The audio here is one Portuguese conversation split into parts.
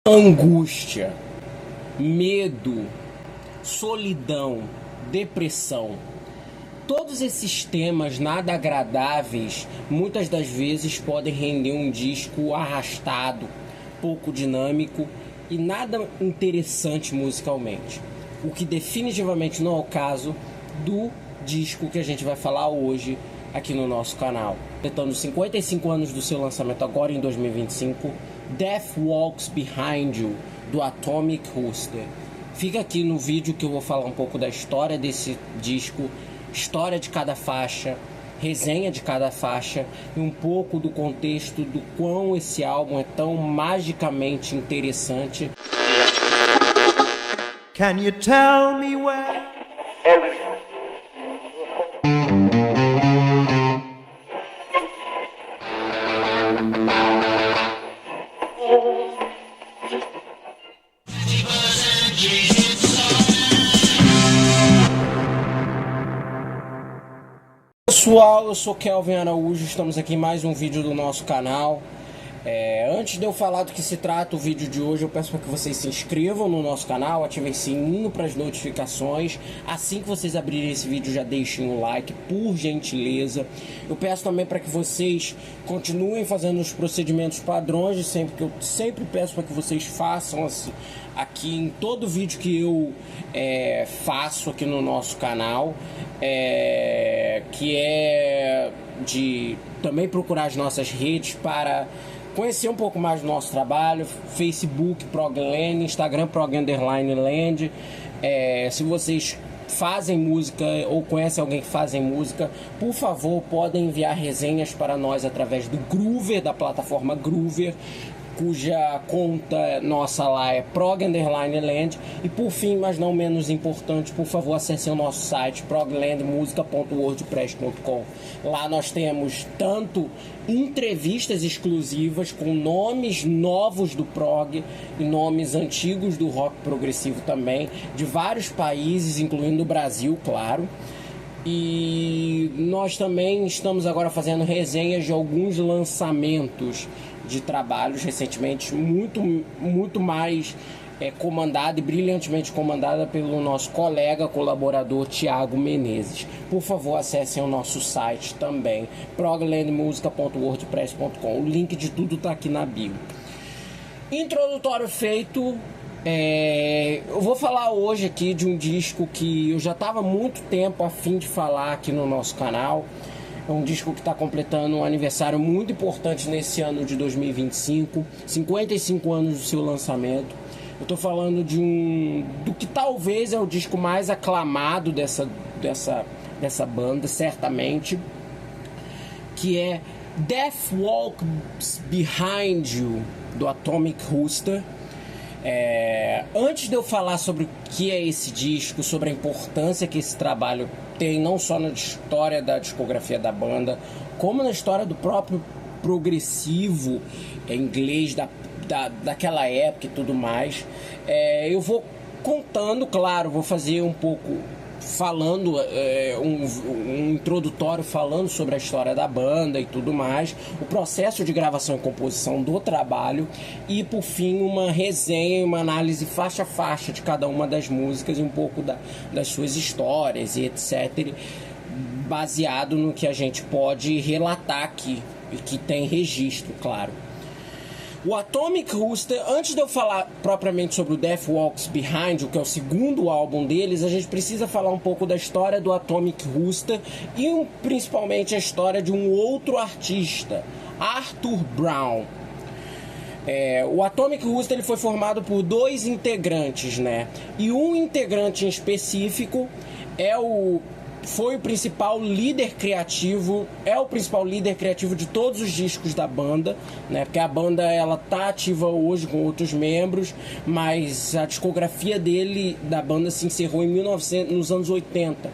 Angústia, medo, solidão, depressão. Todos esses temas nada agradáveis muitas das vezes podem render um disco arrastado, pouco dinâmico e nada interessante musicalmente. O que definitivamente não é o caso do disco que a gente vai falar hoje aqui no nosso canal. Completando 55 anos do seu lançamento agora em 2025, Death Walks Behind You, do Atomic Rooster. Fica aqui no vídeo que eu vou falar um pouco da história desse disco, história de cada faixa, resenha de cada faixa e um pouco do contexto do quão esse álbum é tão magicamente interessante. Can you tell me where? Pessoal, eu sou Kelvin Araújo, estamos aqui em mais um vídeo do nosso canal. Antes de eu falar do que se trata o vídeo de hoje, eu peço para que vocês se inscrevam no nosso canal, ativem o sininho para as notificações. Assim que vocês abrirem esse vídeo, já deixem um like, por gentileza. Eu peço também para que vocês continuem fazendo os procedimentos padrões de sempre, que eu sempre peço para que vocês façam assim, aqui em todo vídeo que eu faço aqui no nosso canal, que é de também procurar as nossas redes para conhecer um pouco mais do nosso trabalho. Facebook Progland, Instagram Prog_Land. Se vocês fazem música ou conhecem alguém que fazem música, por favor, podem enviar resenhas para nós através do Groover, da plataforma Groover, cuja conta nossa lá é Prog_Land. E por fim, mas não menos importante, por favor, acessem o nosso site proglandmusica.wordpress.com. Lá nós temos tanto entrevistas exclusivas com nomes novos do prog e nomes antigos do rock progressivo também, de vários países, incluindo o Brasil, claro. E nós também estamos agora fazendo resenhas de alguns lançamentos de trabalhos recentemente, muito mais comandada e brilhantemente comandada pelo nosso colega, colaborador Thiago Menezes. Por favor, acessem o nosso site também, proglandmusica.wordpress.com. O link de tudo está aqui na bio. Introdutório feito. Eu vou falar hoje aqui de um disco que eu já estava há muito tempo a fim de falar aqui no nosso canal. É um disco que está completando um aniversário muito importante nesse ano de 2025, 55 anos do seu lançamento. Eu estou falando do que talvez é o disco mais aclamado dessa banda, certamente, que é Death Walks Behind You, do Atomic Rooster. Antes de eu falar sobre o que é esse disco, sobre a importância que esse trabalho tem, não só na história da discografia da banda, como na história do próprio progressivo inglês daquela época e tudo mais, eu vou contando, claro, vou fazer um pouco falando, um introdutório falando sobre a história da banda e tudo mais, o processo de gravação e composição do trabalho e, por fim, uma resenha e uma análise faixa a faixa de cada uma das músicas e um pouco das suas histórias e etc., baseado no que a gente pode relatar aqui e que tem registro, claro. O Atomic Rooster, antes de eu falar propriamente sobre o Death Walks Behind You, que é o segundo álbum deles, a gente precisa falar um pouco da história do Atomic Rooster e principalmente a história de um outro artista, Arthur Brown. O Atomic Rooster ele foi formado por dois integrantes, né? E um integrante em específico foi o principal líder criativo, é o principal líder criativo de todos os discos da banda, né? Porque a banda ela tá ativa hoje com outros membros, mas a discografia da banda se encerrou nos anos 80.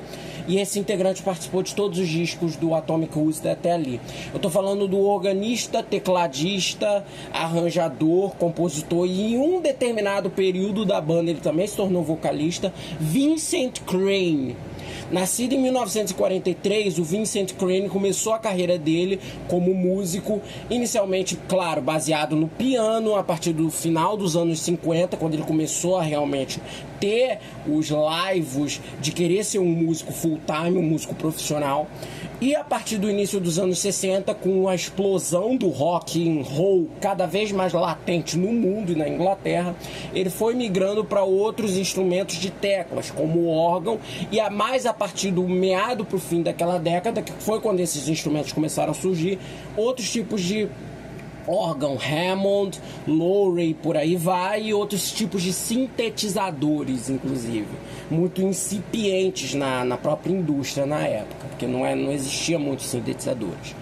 E esse integrante participou de todos os discos do Atomic Rooster até ali. Eu tô falando do organista, tecladista, arranjador, compositor e em um determinado período da banda ele também se tornou vocalista, Vincent Crane. Nascido em 1943, o Vincent Crane começou a carreira dele como músico, inicialmente, claro, baseado no piano, a partir do final dos anos 50, quando ele começou a realmente ter os laivos de querer ser um músico full-time, um músico profissional. E a partir do início dos anos 60, com a explosão do rock and roll cada vez mais latente no mundo e na Inglaterra, ele foi migrando para outros instrumentos de teclas, como o órgão, e mais a partir do meado para o fim daquela década, que foi quando esses instrumentos começaram a surgir, outros tipos de órgão, Hammond, Lowrey, por aí vai, e outros tipos de sintetizadores, inclusive, muito incipientes na própria indústria na época, porque não existia muitos sintetizadores.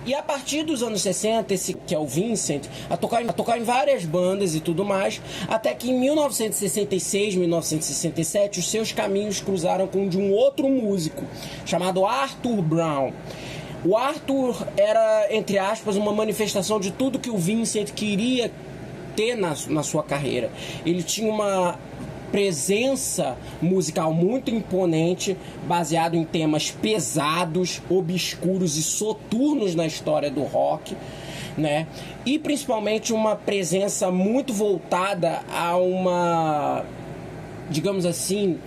E a partir dos anos 60, esse que é o Vincent, a tocar em várias bandas e tudo mais, até que em 1966, 1967, os seus caminhos cruzaram com o de um outro músico, chamado Arthur Brown. O Arthur era, entre aspas, uma manifestação de tudo que o Vincent queria ter na sua carreira. Ele tinha uma presença musical muito imponente, baseado em temas pesados, obscuros e soturnos na história do rock, né? E principalmente uma presença muito voltada a uma, digamos assim,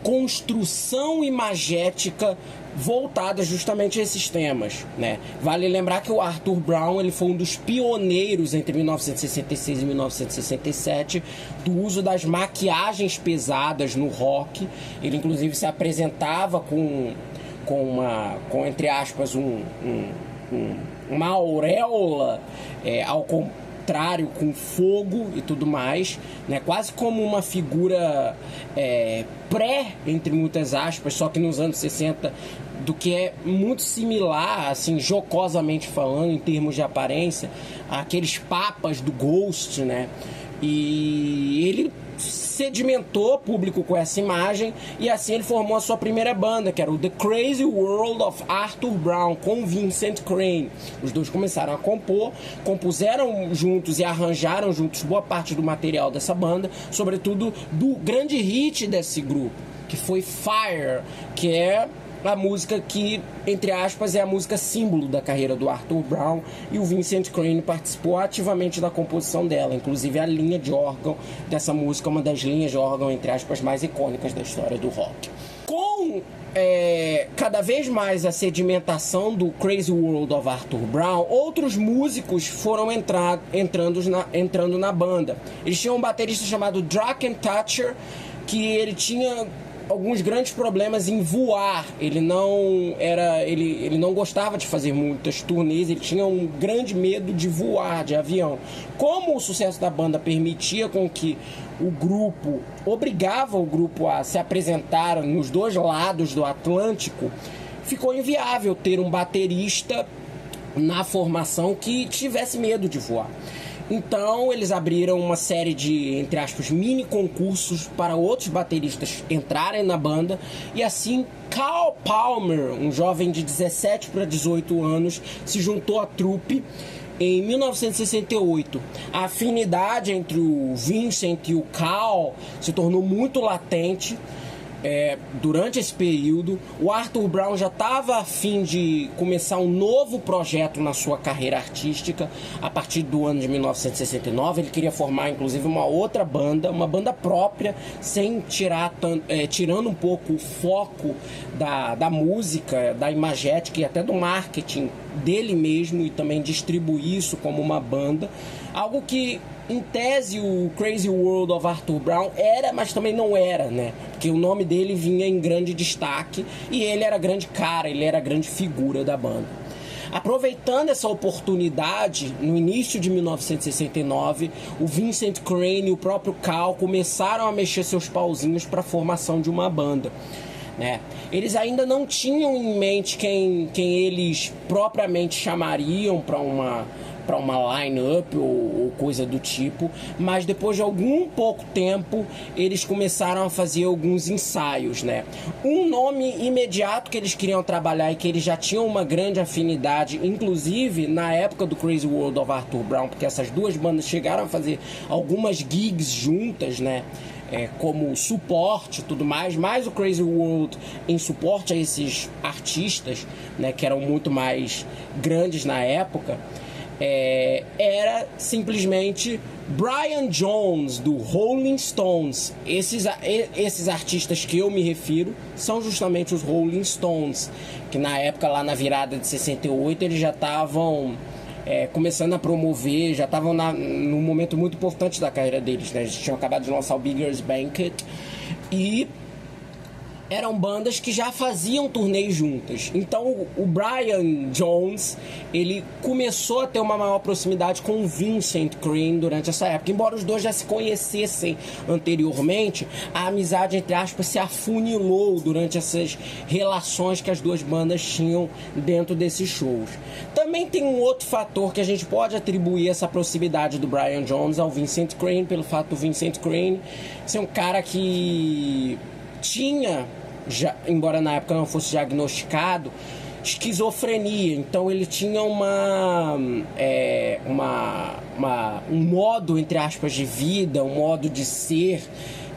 construção imagética voltada justamente a esses temas, né? Vale lembrar que o Arthur Brown ele foi um dos pioneiros entre 1966 e 1967 do uso das maquiagens pesadas no rock. Ele inclusive se apresentava com entre aspas uma auréola ao contrário, com fogo e tudo mais, né? Quase como uma figura entre muitas aspas, só que nos anos 60, do que é muito similar, assim, jocosamente falando, em termos de aparência, àqueles papas do Ghost, né? E ele sedimentou público com essa imagem, e assim ele formou a sua primeira banda, que era o The Crazy World of Arthur Brown, com Vincent Crane. Os dois começaram a compor, compuseram juntos e arranjaram juntos boa parte do material dessa banda, sobretudo do grande hit desse grupo, que foi Fire, que é a música que, entre aspas, é a música símbolo da carreira do Arthur Brown, e o Vincent Crane participou ativamente da composição dela. Inclusive a linha de órgão dessa música é uma das linhas de órgão, entre aspas, mais icônicas da história do rock. Com cada vez mais a sedimentação do Crazy World of Arthur Brown, outros músicos foram entrando na banda. Eles tinham um baterista chamado Draken Thatcher, que ele tinha alguns grandes problemas em voar. Ele não gostava de fazer muitas turnês, ele tinha um grande medo de voar de avião. Como o sucesso da banda permitia com que obrigava o grupo a se apresentar nos dois lados do Atlântico, ficou inviável ter um baterista na formação que tivesse medo de voar. Então eles abriram uma série de, entre aspas, mini concursos para outros bateristas entrarem na banda, e assim Carl Palmer, um jovem de 17 para 18 anos, se juntou à trupe em 1968. A afinidade entre o Vincent e o Carl se tornou muito latente. Durante esse período, o Arthur Brown já estava a fim de começar um novo projeto na sua carreira artística. A partir do ano de 1969, ele queria formar inclusive uma outra banda, uma banda própria, sem tirando um pouco o foco da música, da imagética e até do marketing dele mesmo, e também distribuir isso como uma banda. Algo que, em tese, o Crazy World of Arthur Brown era, mas também não era, né? Porque o nome dele vinha em grande destaque e ele era grande cara, ele era grande figura da banda. Aproveitando essa oportunidade, no início de 1969, o Vincent Crane e o próprio Carl começaram a mexer seus pauzinhos para a formação de uma banda, né? Eles ainda não tinham em mente quem eles propriamente chamariam para uma line-up ou coisa do tipo, mas depois de algum pouco tempo eles começaram a fazer alguns ensaios, né? Um nome imediato que eles queriam trabalhar e que eles já tinham uma grande afinidade, inclusive na época do Crazy World of Arthur Brown, porque essas duas bandas chegaram a fazer algumas gigs juntas, né? como suporte e tudo mais, mas o Crazy World em suporte a esses artistas, né, que eram muito mais grandes na época, era simplesmente Brian Jones, do Rolling Stones. Esses artistas que eu me refiro são justamente os Rolling Stones, que na época, lá na virada de 68, eles já estavam começando a promover, já estavam num momento muito importante da carreira deles, né? Eles tinham acabado de lançar o Beggars Banquet e eram bandas que já faziam turnês juntas. Então o Brian Jones, ele começou a ter uma maior proximidade com o Vincent Crane durante essa época. Embora os dois já se conhecessem anteriormente, a amizade, entre aspas, se afunilou durante essas relações que as duas bandas tinham dentro desses shows. Também tem um outro fator que a gente pode atribuir essa proximidade do Brian Jones ao Vincent Crane, pelo fato do Vincent Crane ser um cara que tinha, já, embora na época não fosse diagnosticado, esquizofrenia. Então ele tinha um modo, entre aspas, de vida, um modo de ser,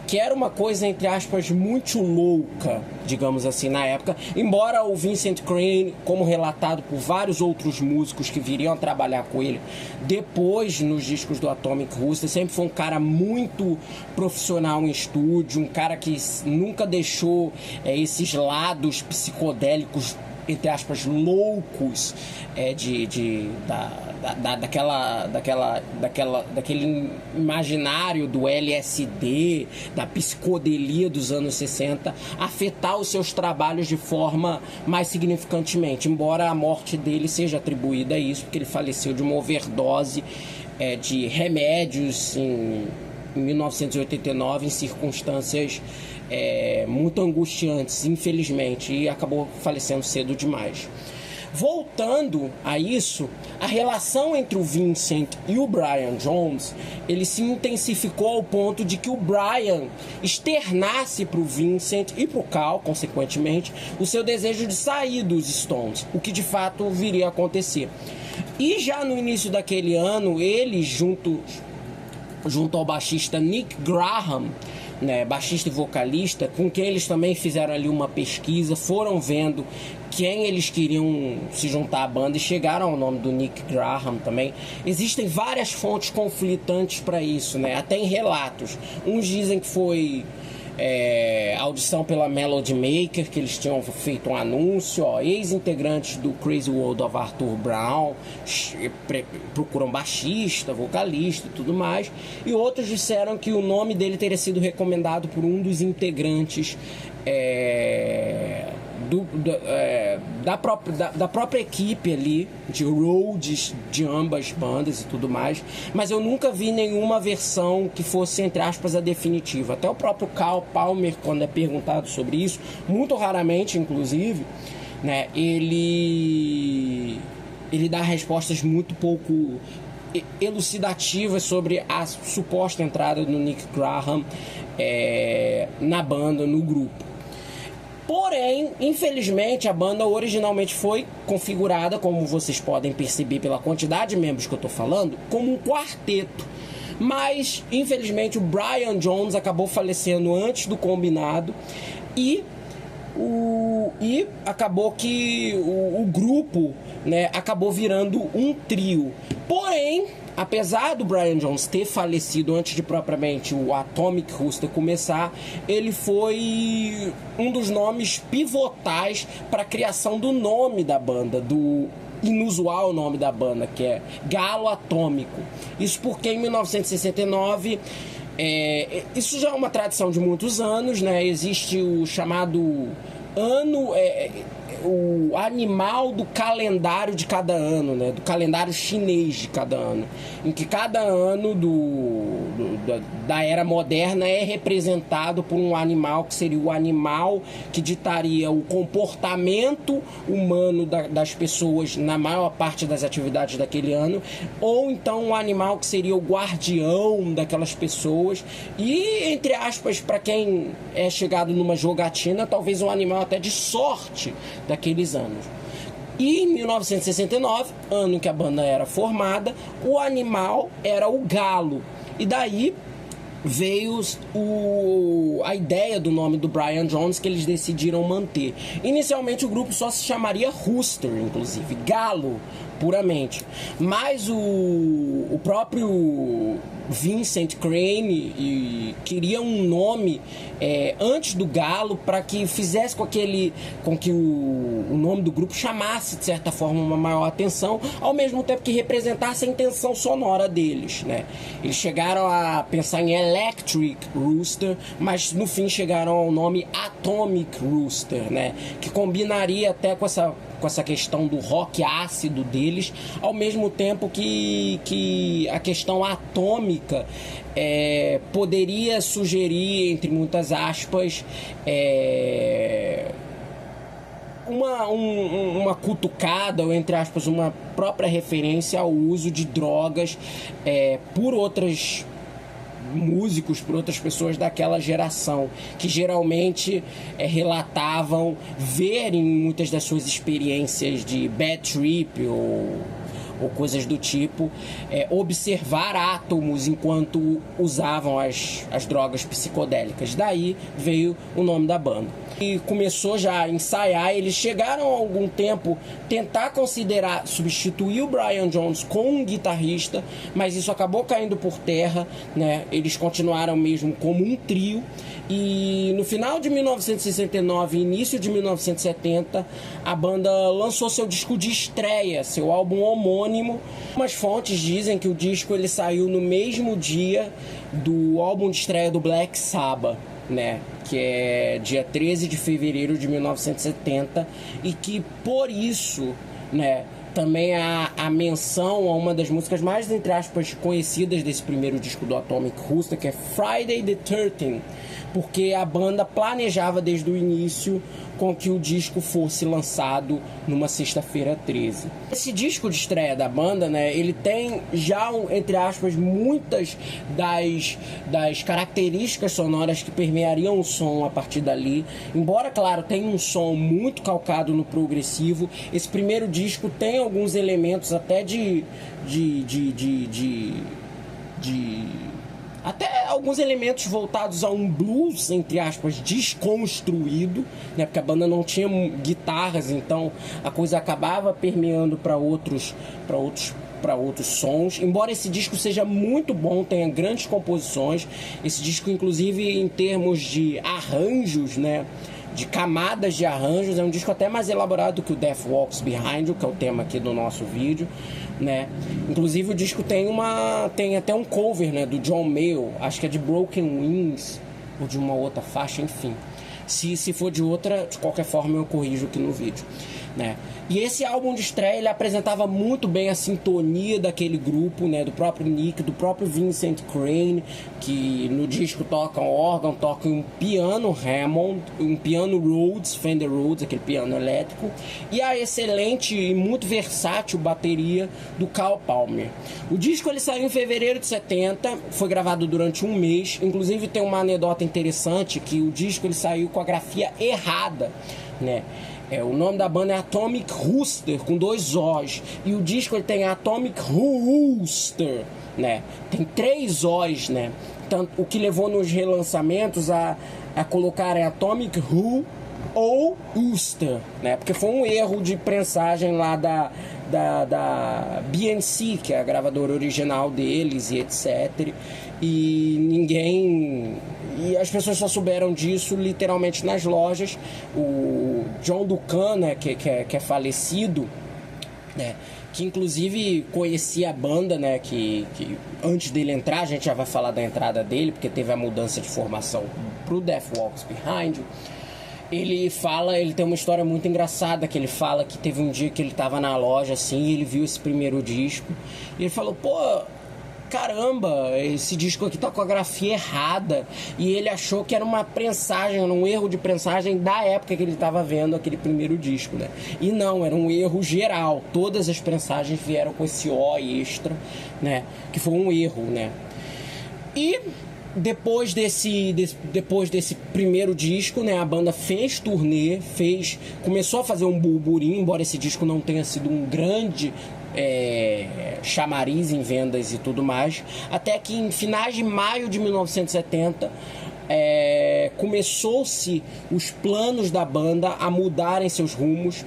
que era uma coisa, entre aspas, muito louca, digamos assim, na época. Embora o Vincent Crane, como relatado por vários outros músicos que viriam a trabalhar com ele depois nos discos do Atomic Rooster, sempre foi um cara muito profissional em estúdio, um cara que nunca deixou esses lados psicodélicos, entre aspas, loucos, daquele imaginário do LSD, da psicodelia dos anos 60, afetar os seus trabalhos de forma mais significantemente, embora a morte dele seja atribuída a isso, porque ele faleceu de uma overdose de remédios em 1989, em circunstâncias muito angustiantes, infelizmente, e acabou falecendo cedo demais. Voltando a isso, a relação entre o Vincent e o Brian Jones, ele se intensificou ao ponto de que o Brian externasse para o Vincent e para o Carl, consequentemente, o seu desejo de sair dos Stones, o que de fato viria a acontecer. E já no início daquele ano, eles, junto ao baixista Nick Graham, né, baixista e vocalista, com quem eles também fizeram ali uma pesquisa, foram vendo quem eles queriam se juntar à banda e chegaram ao nome do Nick Graham também. Existem várias fontes conflitantes para isso, né, até em relatos. Uns dizem que foi audição pela Melody Maker, que eles tinham feito um anúncio, ex-integrantes do Crazy World of Arthur Brown procuram baixista, vocalista e tudo mais, e outros disseram que o nome dele teria sido recomendado por um dos integrantes da própria equipe ali, de roads de ambas bandas e tudo mais, mas eu nunca vi nenhuma versão que fosse, entre aspas, a definitiva. Até o próprio Carl Palmer, quando é perguntado sobre isso, muito raramente, inclusive, né, ele dá respostas muito pouco elucidativas sobre a suposta entrada do Nick Graham na banda, no grupo. Porém, infelizmente, a banda originalmente foi configurada, como vocês podem perceber pela quantidade de membros que eu estou falando, como um quarteto. Mas, infelizmente, o Brian Jones acabou falecendo antes do combinado e acabou que o grupo, né, acabou virando um trio. Porém, apesar do Brian Jones ter falecido antes de propriamente o Atomic Rooster começar, ele foi um dos nomes pivotais para a criação do nome da banda, do inusual nome da banda, que é Galo Atômico. Isso porque em 1969, isso já é uma tradição de muitos anos, né? Existe o chamado ano... o animal do calendário de cada ano, né? Do calendário chinês de cada ano, em que cada ano da era moderna é representado por um animal que seria o animal que ditaria o comportamento humano das pessoas na maior parte das atividades daquele ano, ou então um animal que seria o guardião daquelas pessoas e, entre aspas, para quem é chegado numa jogatina, talvez um animal até de sorte daqueles anos. E em 1969, ano em que a banda era formada, o animal era o galo. E daí veio a ideia do nome do Brian Jones, que eles decidiram manter. Inicialmente o grupo só se chamaria Rooster, inclusive, galo, puramente. Mas o próprio Vincent Crane queria um nome antes do galo, para que fizesse com que o nome do grupo chamasse de certa forma uma maior atenção, ao mesmo tempo que representasse a intenção sonora deles, né? Eles chegaram a pensar em Electric Rooster, mas no fim chegaram ao nome Atomic Rooster, né? Que combinaria até com essa questão do rock ácido deles, ao mesmo tempo que a questão atômica poderia sugerir, entre muitas aspas, uma cutucada, ou entre aspas, uma própria referência ao uso de drogas por outros músicos, por outras pessoas daquela geração, que geralmente relatavam ver em muitas das suas experiências de bad trip ou coisas do tipo, observar átomos enquanto usavam as drogas psicodélicas. Daí veio o nome da banda. E começou já a ensaiar. Eles chegaram há algum tempo tentar considerar substituir o Brian Jones com um guitarrista, mas isso acabou caindo por terra, né? Eles continuaram mesmo como um trio. E no final de 1969 e início de 1970, a banda lançou seu disco de estreia, seu álbum homônimo. Umas fontes dizem que o disco ele saiu no mesmo dia do álbum de estreia do Black Sabbath, né? Que é dia 13 de fevereiro de 1970, e que por isso, né, também a menção a uma das músicas mais, entre aspas, conhecidas desse primeiro disco do Atomic Rooster, que é Friday the 13th, porque a banda planejava desde o início com que o disco fosse lançado numa sexta-feira 13. Esse disco de estreia da banda, né, ele tem já, entre aspas, muitas das características sonoras que permeariam o som a partir dali. Embora, claro, tenha um som muito calcado no progressivo, esse primeiro disco tem alguns elementos até até alguns elementos voltados a um blues, entre aspas, desconstruído, né? Porque a banda não tinha guitarras, então a coisa acabava permeando para outros sons. Embora esse disco seja muito bom, tenha grandes composições, esse disco, inclusive, em termos de arranjos, né, de camadas de arranjos, é um disco até mais elaborado que o Death Walks Behind You, que é o tema aqui do nosso vídeo, né? Inclusive o disco tem até um cover, né, do John Mayall, acho que é de Broken Wings ou de uma outra faixa, enfim. Se for de outra, de qualquer forma eu corrijo aqui no vídeo, né? E esse álbum de estreia, ele apresentava muito bem a sintonia daquele grupo, né? Do próprio Nick, do próprio Vincent Crane, que no disco toca um órgão, toca um piano Hammond, um piano Rhodes, Fender Rhodes, aquele piano elétrico, e a excelente e muito versátil bateria do Carl Palmer. O disco ele saiu em fevereiro de 70, foi gravado durante um mês. Inclusive tem uma anedota interessante, que o disco ele saiu com a grafia errada, né? O nome da banda é Atomic Rooster, com 2 O's. E o disco ele tem Atomic Rooster, né? Tem 3 O's, né? Tanto, o que levou nos relançamentos a colocarem Atomic Who ou Rooster, né? Porque foi um erro de prensagem lá da BNC, que é a gravadora original deles e etc. E as pessoas só souberam disso literalmente nas lojas. O John Duncan, né, que é falecido, né, que inclusive conhecia a banda, né, que antes dele entrar, a gente já vai falar da entrada dele, porque teve a mudança de formação pro Death Walks Behind You. Ele tem uma história muito engraçada, que ele fala que teve um dia que ele tava na loja, assim, e ele viu esse primeiro disco, e ele falou, pô, caramba, esse disco aqui tá com a grafia errada, e ele achou que era uma prensagem, um erro de prensagem da época que ele tava vendo aquele primeiro disco, né? E não, era um erro geral, todas as prensagens vieram com esse O extra, né? Que foi um erro, né? E depois desse primeiro disco, né, a banda fez turnê, começou a fazer um burburinho, embora esse disco não tenha sido um grande chamariz em vendas e tudo mais, até que em finais de maio de 1970 começou-se os planos da banda a mudarem seus rumos,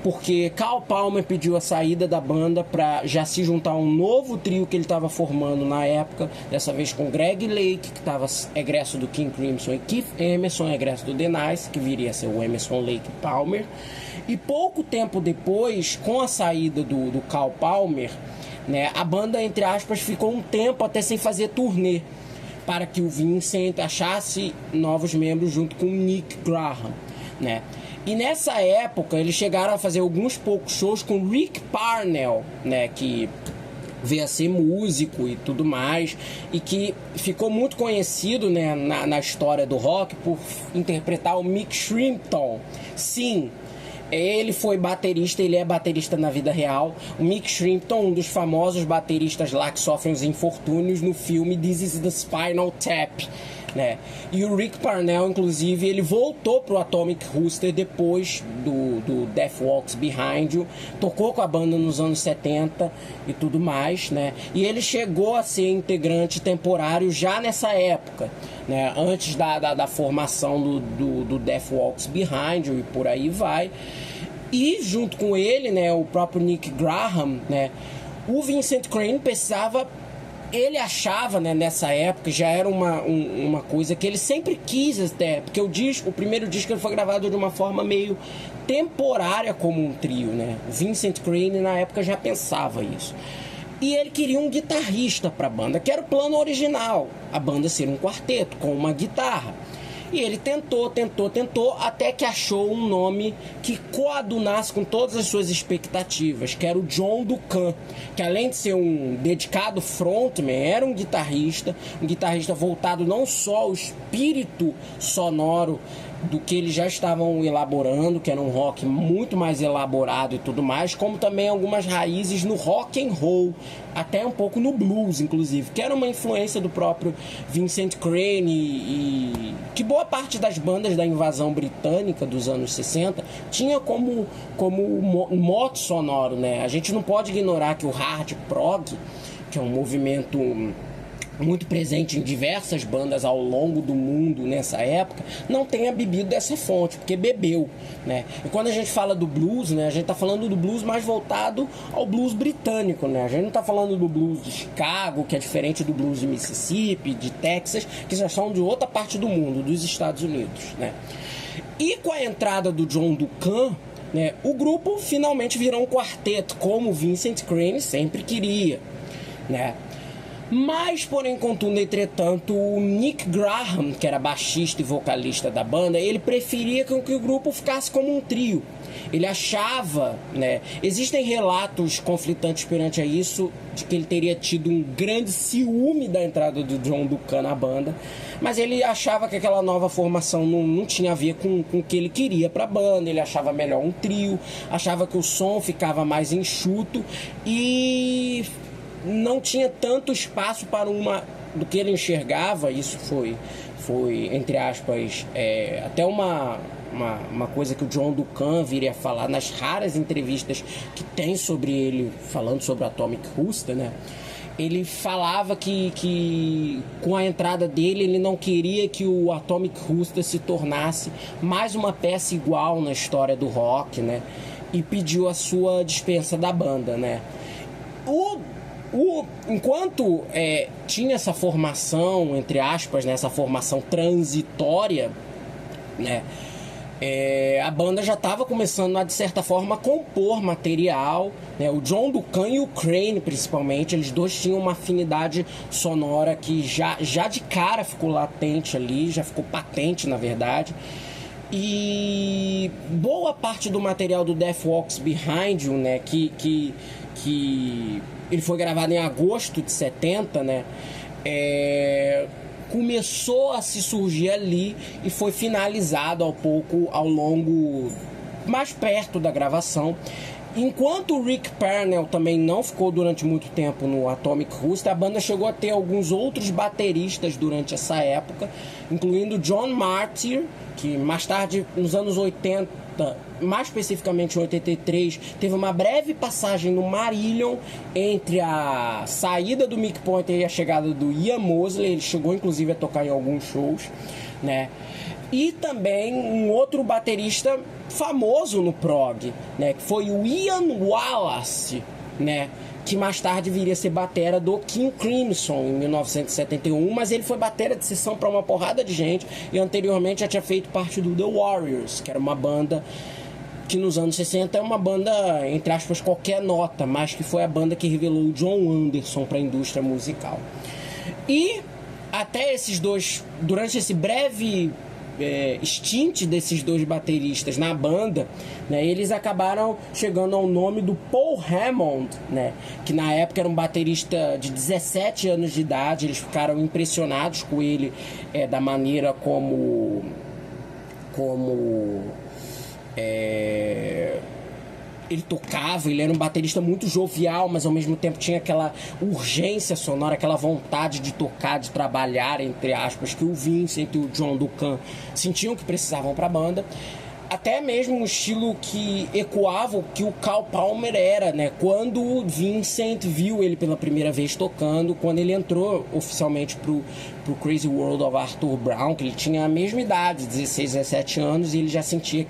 porque Carl Palmer pediu a saída da banda para já se juntar a um novo trio que ele estava formando na época, dessa vez com Greg Lake, que estava egresso do King Crimson, e Keith Emerson, egresso do The Nice, que viria a ser o Emerson, Lake e Palmer. E pouco tempo depois, com a saída do Carl Palmer, né, a banda, entre aspas, ficou um tempo até sem fazer turnê, para que o Vincent achasse novos membros junto com o Nick Graham, né? E nessa época eles chegaram a fazer alguns poucos shows com Rick Parnell, né, que veio a ser músico e tudo mais, e que ficou muito conhecido, né, na história do rock por interpretar o Mick Shrimpton. Sim, ele foi baterista, ele é baterista na vida real. O Mick Shrimpton, um dos famosos bateristas lá que sofrem os infortúnios no filme This is the Spinal Tap, né? E o Rick Parnell, inclusive, ele voltou pro Atomic Rooster depois do Death Walks Behind You, tocou com a banda nos anos 70 e tudo mais, né? E ele chegou a ser integrante temporário já nessa época, né? Antes da formação do Death Walks Behind You e por aí vai. E junto com ele, né, o próprio Nick Graham, né, o Vincent Crane precisava... Ele achava, né, nessa época, já era uma coisa que ele sempre quis até, porque o primeiro disco ele foi gravado de uma forma meio temporária como um trio, né? O Vincent Crane na época já pensava isso. E ele queria um guitarrista para a banda, que era o plano original, a banda ser um quarteto com uma guitarra. E ele tentou, até que achou um nome que coadunasse com todas as suas expectativas, que era o John Duncan, que além de ser um dedicado frontman, era um guitarrista voltado não só ao espírito sonoro do que eles já estavam elaborando, que era um rock muito mais elaborado e tudo mais, como também algumas raízes no rock and roll, até um pouco no blues, inclusive, que era uma influência do próprio Vincent Crane e que boa parte das bandas da invasão britânica dos anos 60 tinha como mote sonoro, né? A gente não pode ignorar que o hard prog, que é um movimento muito presente em diversas bandas ao longo do mundo nessa época, não tenha bebido dessa fonte, porque bebeu, né? E quando a gente fala do blues, né, a gente tá falando do blues mais voltado ao blues britânico, né? A gente não tá falando do blues de Chicago, que é diferente do blues de Mississippi, de Texas, que já são de outra parte do mundo, dos Estados Unidos, né? E com a entrada do John Duncan, né, o grupo finalmente virou um quarteto, como o Vincent Crane sempre queria, né? Mas, porém, contudo, entretanto, o Nick Graham, que era baixista e vocalista da banda, ele preferia que o grupo ficasse como um trio. Ele achava, né? Existem relatos conflitantes perante a isso, de que ele teria tido um grande ciúme da entrada do John Duncan na banda, mas ele achava que aquela nova formação não tinha a ver com o que ele queria pra banda. Ele achava melhor um trio, achava que o som ficava mais enxuto e não tinha tanto espaço para do que ele enxergava. Isso foi entre aspas, até uma coisa que o John Duncan viria a falar nas raras entrevistas que tem sobre ele, falando sobre o Atomic Rooster, né? Ele falava que com a entrada dele, ele não queria que o Atomic Rooster se tornasse mais uma peça igual na história do rock, né? E pediu a sua dispensa da banda, né? Enquanto tinha essa formação, entre aspas, né, essa formação transitória, né, a banda já estava começando a, de certa forma, compor material, né? O John Duncan e o Crane, principalmente, eles dois tinham uma afinidade sonora que já de cara ficou latente ali, já ficou patente, na verdade. E boa parte do material do Death Walks Behind You, né, que ele foi gravado em agosto de 70, né, começou a se surgir ali e foi finalizado ao longo, mais perto da gravação. Enquanto o Rick Parnell também não ficou durante muito tempo no Atomic Rooster, a banda chegou a ter alguns outros bateristas durante essa época, incluindo John Martyr, que mais tarde, nos anos 80, mais especificamente em 83, teve uma breve passagem no Marillion entre a saída do Mick Pointer e a chegada do Ian Mosley. Ele chegou inclusive a tocar em alguns shows, né? E também um outro baterista famoso no prog, né, que foi o Ian Wallace, né, que mais tarde viria a ser batera do King Crimson em 1971, mas ele foi batera de sessão para uma porrada de gente e anteriormente já tinha feito parte do The Warriors, que era uma banda que nos anos 60 é uma banda, entre aspas, qualquer nota, mas que foi a banda que revelou o John Anderson para a indústria musical. E até esses dois, durante esse breve stint desses dois bateristas na banda, né, eles acabaram chegando ao nome do Paul Hammond, né, que na época era um baterista de 17 anos de idade. Eles ficaram impressionados com ele, da maneira como ele tocava. Ele era um baterista muito jovial, mas ao mesmo tempo tinha aquela urgência sonora, aquela vontade de tocar, de trabalhar, entre aspas, que o Vincent e o John Duncan sentiam que precisavam para a banda. Até mesmo um estilo que ecoava o que o Carl Palmer era, né? Quando o Vincent viu ele pela primeira vez tocando, quando ele entrou oficialmente pro Crazy World of Arthur Brown, que ele tinha a mesma idade, 16, 17 anos, e ele já sentia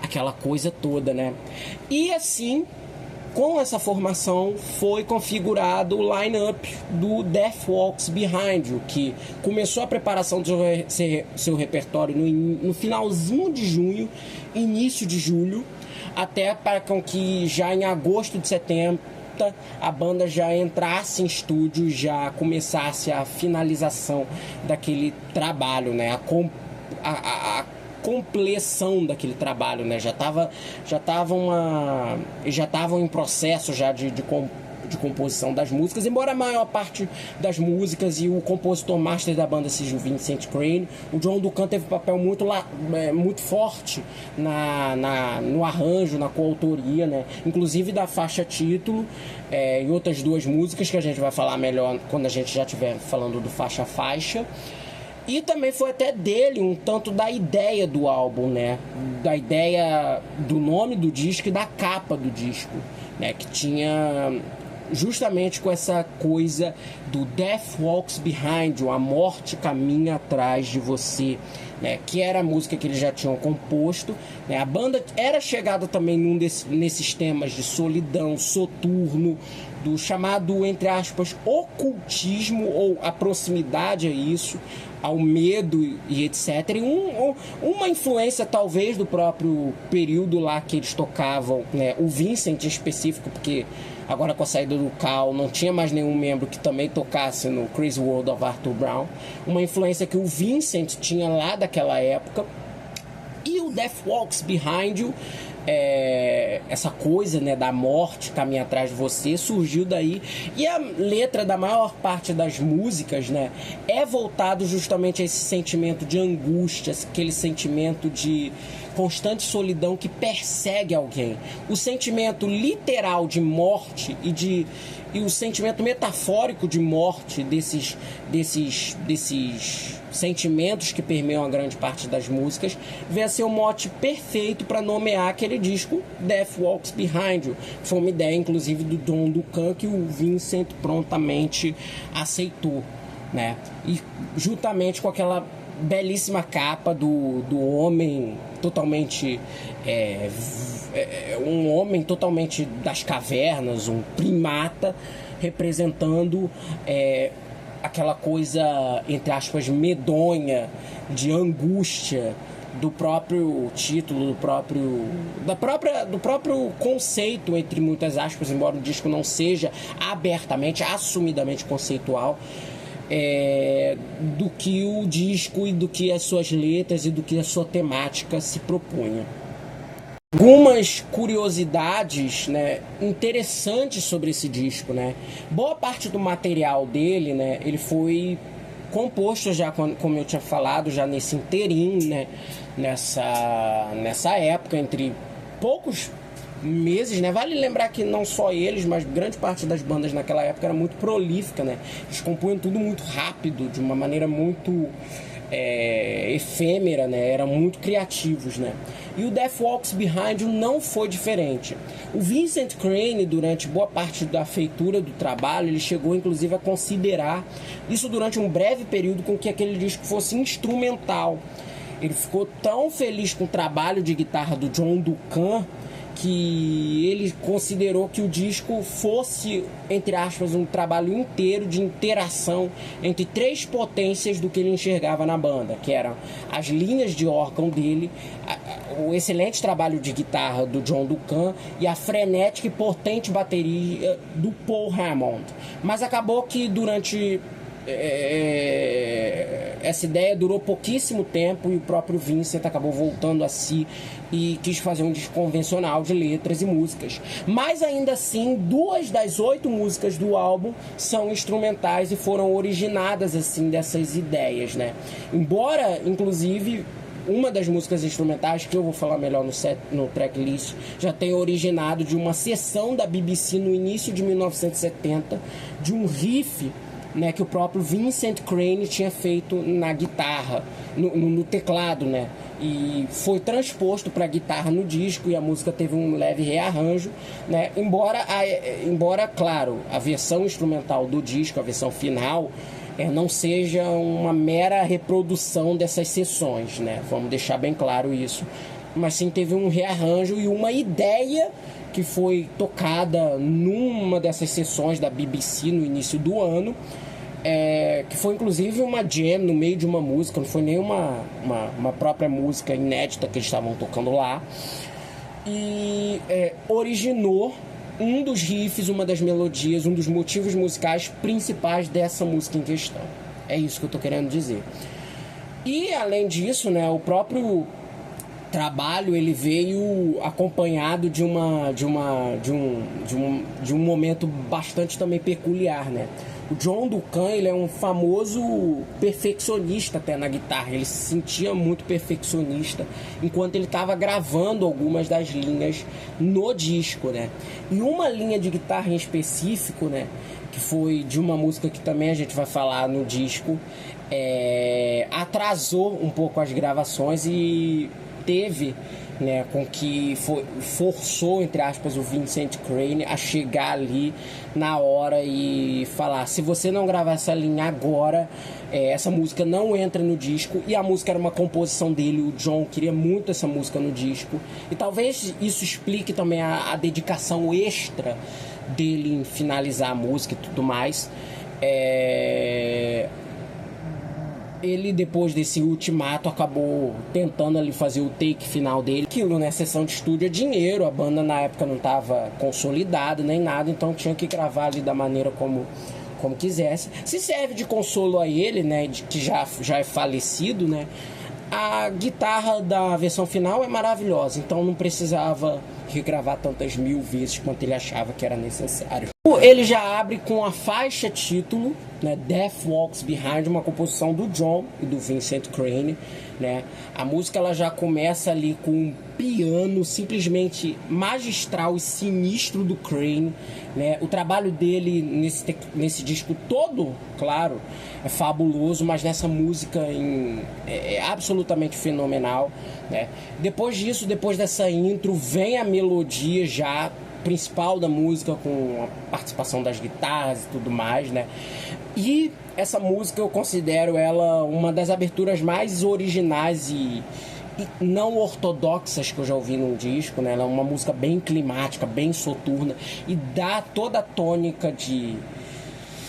aquela coisa toda, né? E assim, com essa formação, foi configurado o line-up do Death Walks Behind You, que começou a preparação do seu repertório no finalzinho de junho, início de julho, até para que já em agosto de 70 a banda já entrasse em estúdio, já começasse a finalização daquele trabalho, né? A compleção daquele trabalho, né? Já estavam em processo já de composição das músicas, embora a maior parte das músicas e o compositor master da banda seja o Vincent Crane. O John Duncan teve um papel muito forte no arranjo, na coautoria, né? Inclusive da faixa título, e outras duas músicas que a gente vai falar melhor quando a gente já estiver falando do faixa. E também foi até dele um tanto da ideia do álbum, né? Da ideia do nome do disco e da capa do disco, né? Que tinha justamente com essa coisa do Death Walks Behind You, a morte caminha atrás de você, né? Que era a música que eles já tinham composto, né? A banda era chegada também nesses temas de solidão, soturno, do chamado, entre aspas, ocultismo, ou a proximidade a isso, ao medo e etc. E uma influência talvez do próprio período lá que eles tocavam, né? O Vincent em específico, porque agora com a saída do Carl não tinha mais nenhum membro que também tocasse no Crazy World of Arthur Brown. Uma influência que o Vincent tinha lá daquela época. E o Death Walks Behind You, essa coisa, né, da morte caminha atrás de você, surgiu daí. E a letra da maior parte das músicas, né, é voltado justamente a esse sentimento de angústia, aquele sentimento de constante solidão que persegue alguém. O sentimento literal de morte e o sentimento metafórico de morte desses sentimentos que permeiam a grande parte das músicas, veio a ser o mote perfeito para nomear aquele disco Death Walks Behind You. Foi uma ideia, inclusive, do John Duncan, que o Vincent prontamente aceitou, né? E juntamente com aquela belíssima capa do homem totalmente um homem totalmente das cavernas, um primata, representando aquela coisa, entre aspas, medonha, de angústia do próprio título, do próprio conceito, entre muitas aspas, embora o disco não seja abertamente, assumidamente conceitual, do que o disco e do que as suas letras e do que a sua temática se propunha. Algumas curiosidades, né, interessantes sobre esse disco, né? Boa parte do material dele, né, ele foi composto já, como eu tinha falado, já nesse inteirinho, né, nessa época, entre poucos meses, né? Vale lembrar que não só eles, mas grande parte das bandas naquela época era muito prolífica, né? Eles compunham tudo muito rápido, de uma maneira muito efêmera, né? Eram muito criativos, né? E o Death Walks Behind You não foi diferente. O Vincent Crane, durante boa parte da feitura do trabalho, ele chegou inclusive a considerar isso durante um breve período com que aquele disco fosse instrumental. Ele ficou tão feliz com o trabalho de guitarra do John Duncan que ele considerou que o disco fosse, entre aspas, um trabalho inteiro de interação entre três potências do que ele enxergava na banda, que eram as linhas de órgão dele, o excelente trabalho de guitarra do John Duncan e a frenética e potente bateria do Paul Hammond. Mas acabou que durante essa ideia durou pouquíssimo tempo e o próprio Vincent acabou voltando a si e quis fazer um disco convencional de letras e músicas. Mas ainda assim, 2 das 8 músicas do álbum são instrumentais e foram originadas assim dessas ideias, né? Embora, inclusive, uma das músicas instrumentais, que eu vou falar melhor no tracklist, já tem originado de uma sessão da BBC no início de 1970, de um riff, né, que o próprio Vincent Crane tinha feito na guitarra, no teclado, né? E foi transposto para a guitarra no disco e a música teve um leve rearranjo, né? Embora, claro, a versão instrumental do disco, a versão final, não seja uma mera reprodução dessas sessões, né? Vamos deixar bem claro isso. Mas sim teve um rearranjo e uma ideia que foi tocada numa dessas sessões da BBC no início do ano, que foi inclusive uma jam no meio de uma música, não foi nem uma própria música inédita que eles estavam tocando lá, e originou um dos riffs, uma das melodias, um dos motivos musicais principais dessa música em questão. É isso que eu tô querendo dizer. E além disso, né, o próprio trabalho ele veio acompanhado de um momento bastante também peculiar, né? O John Duncan, ele é um famoso perfeccionista até na guitarra, ele se sentia muito perfeccionista enquanto ele estava gravando algumas das linhas no disco, né? E uma linha de guitarra em específico, né, que foi de uma música que também a gente vai falar no disco, atrasou um pouco as gravações e teve, né, com que forçou, entre aspas, o Vincent Crane a chegar ali na hora e falar: se você não gravar essa linha agora, essa música não entra no disco. E a música era uma composição dele, o John queria muito essa música no disco, e talvez isso explique também a dedicação extra dele em finalizar a música e tudo mais. Ele, depois desse ultimato, acabou tentando ali fazer o take final dele. Aquilo, né? Sessão de estúdio é dinheiro, a banda na época não estava consolidada nem nada, então tinha que gravar ali da maneira como quisesse. Se serve de consolo a ele, né? Que já é falecido, né? A guitarra da versão final é maravilhosa, então não precisava regravar tantas mil vezes quanto ele achava que era necessário. Ele já abre com a faixa título, né, Death Walks Behind, uma composição do John e do Vincent Crane, né? A música ela já começa ali com um piano simplesmente magistral e sinistro do Crane, né? O trabalho dele nesse disco todo, claro, é fabuloso, mas nessa música é absolutamente fenomenal, né? Depois disso, depois dessa intro, vem a melodia já principal da música, com a participação das guitarras e tudo mais, né? E essa música eu considero ela uma das aberturas mais originais e não ortodoxas que eu já ouvi num disco, né? Ela é uma música bem climática, bem soturna e dá toda a tônica de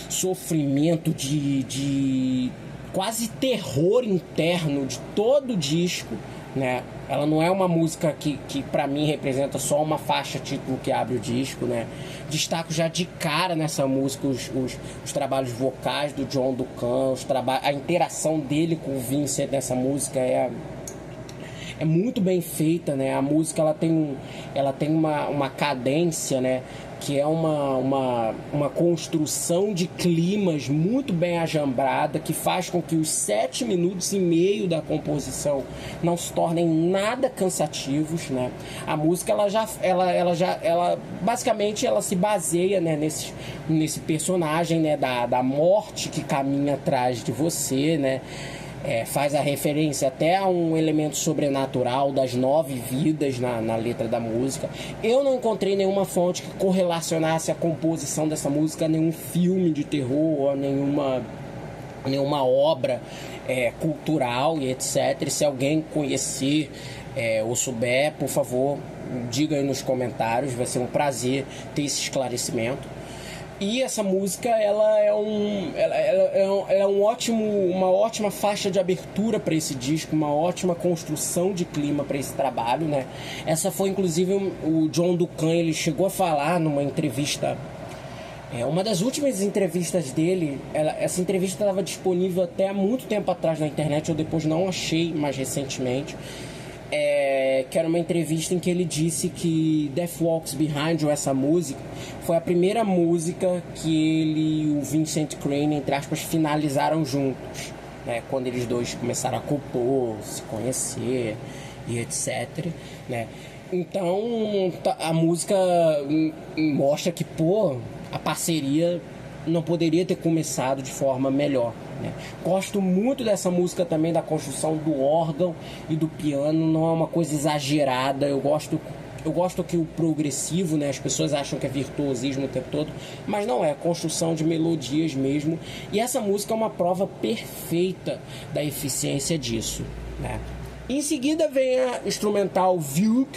sofrimento, de quase terror interno de todo o disco, né? Ela não é uma música que para mim representa só uma faixa título que abre o disco, né? Destaco já de cara nessa música os trabalhos vocais do John Duncan, a interação dele com o Vincent nessa música é muito bem feita, né? A música ela tem uma cadência, né, que é uma construção de climas muito bem ajambrada, que faz com que os 7 minutos e meio da composição não se tornem nada cansativos, né? A música ela basicamente ela se baseia, né, nesse personagem, né, da morte que caminha atrás de você, né? faz a referência até a um elemento sobrenatural das 9 vidas na letra da música. Eu não encontrei nenhuma fonte que correlacionasse a composição dessa música a nenhum filme de terror ou a nenhuma obra cultural e etc. E se alguém conhecer ou souber, por favor, diga aí nos comentários, vai ser um prazer ter esse esclarecimento. E essa música, ela é uma ótima faixa de abertura para esse disco, uma ótima construção de clima para esse trabalho, né? Essa foi, inclusive, o John Duncan, ele chegou a falar numa entrevista, uma das últimas entrevistas dele, essa entrevista estava disponível até há muito tempo atrás na internet, eu depois não achei mais recentemente, que era uma entrevista em que ele disse que Death Walks Behind You, essa música, foi a primeira música que ele e o Vincent Crane, entre aspas, finalizaram juntos, né? Quando eles dois começaram a compor, se conhecer e etc, né? Então a música mostra que, a parceria não poderia ter começado de forma melhor, né? Gosto muito dessa música também, da construção do órgão e do piano, não é uma coisa exagerada. Eu gosto que o progressivo, né, as pessoas acham que é virtuosismo o tempo todo, mas não é, construção de melodias mesmo. E essa música é uma prova perfeita da eficiência disso, né? Em seguida vem a instrumental View,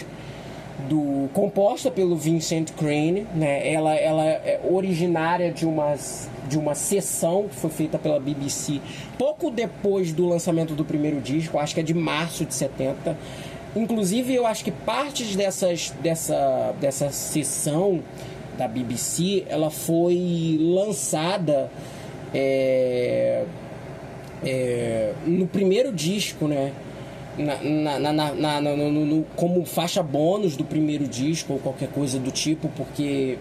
composta pelo Vincent Crane, né? Ela é originária de uma sessão que foi feita pela BBC pouco depois do lançamento do primeiro disco, acho que é de março de 70. Inclusive, eu acho que partes dessa sessão da BBC, ela foi lançada no primeiro disco, né? Como faixa bônus do primeiro disco ou qualquer coisa do tipo, porque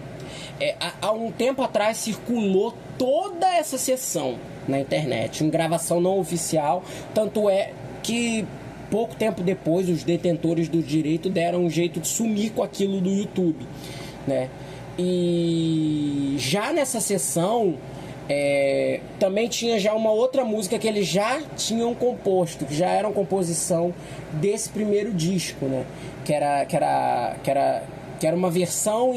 há um tempo atrás circulou toda essa sessão na internet em gravação não oficial, tanto é que pouco tempo depois os detentores do direito deram um jeito de sumir com aquilo do YouTube, né? E já nessa sessão também tinha já uma outra música que eles já tinham composto, que já era uma composição desse primeiro disco, né? Que era uma versão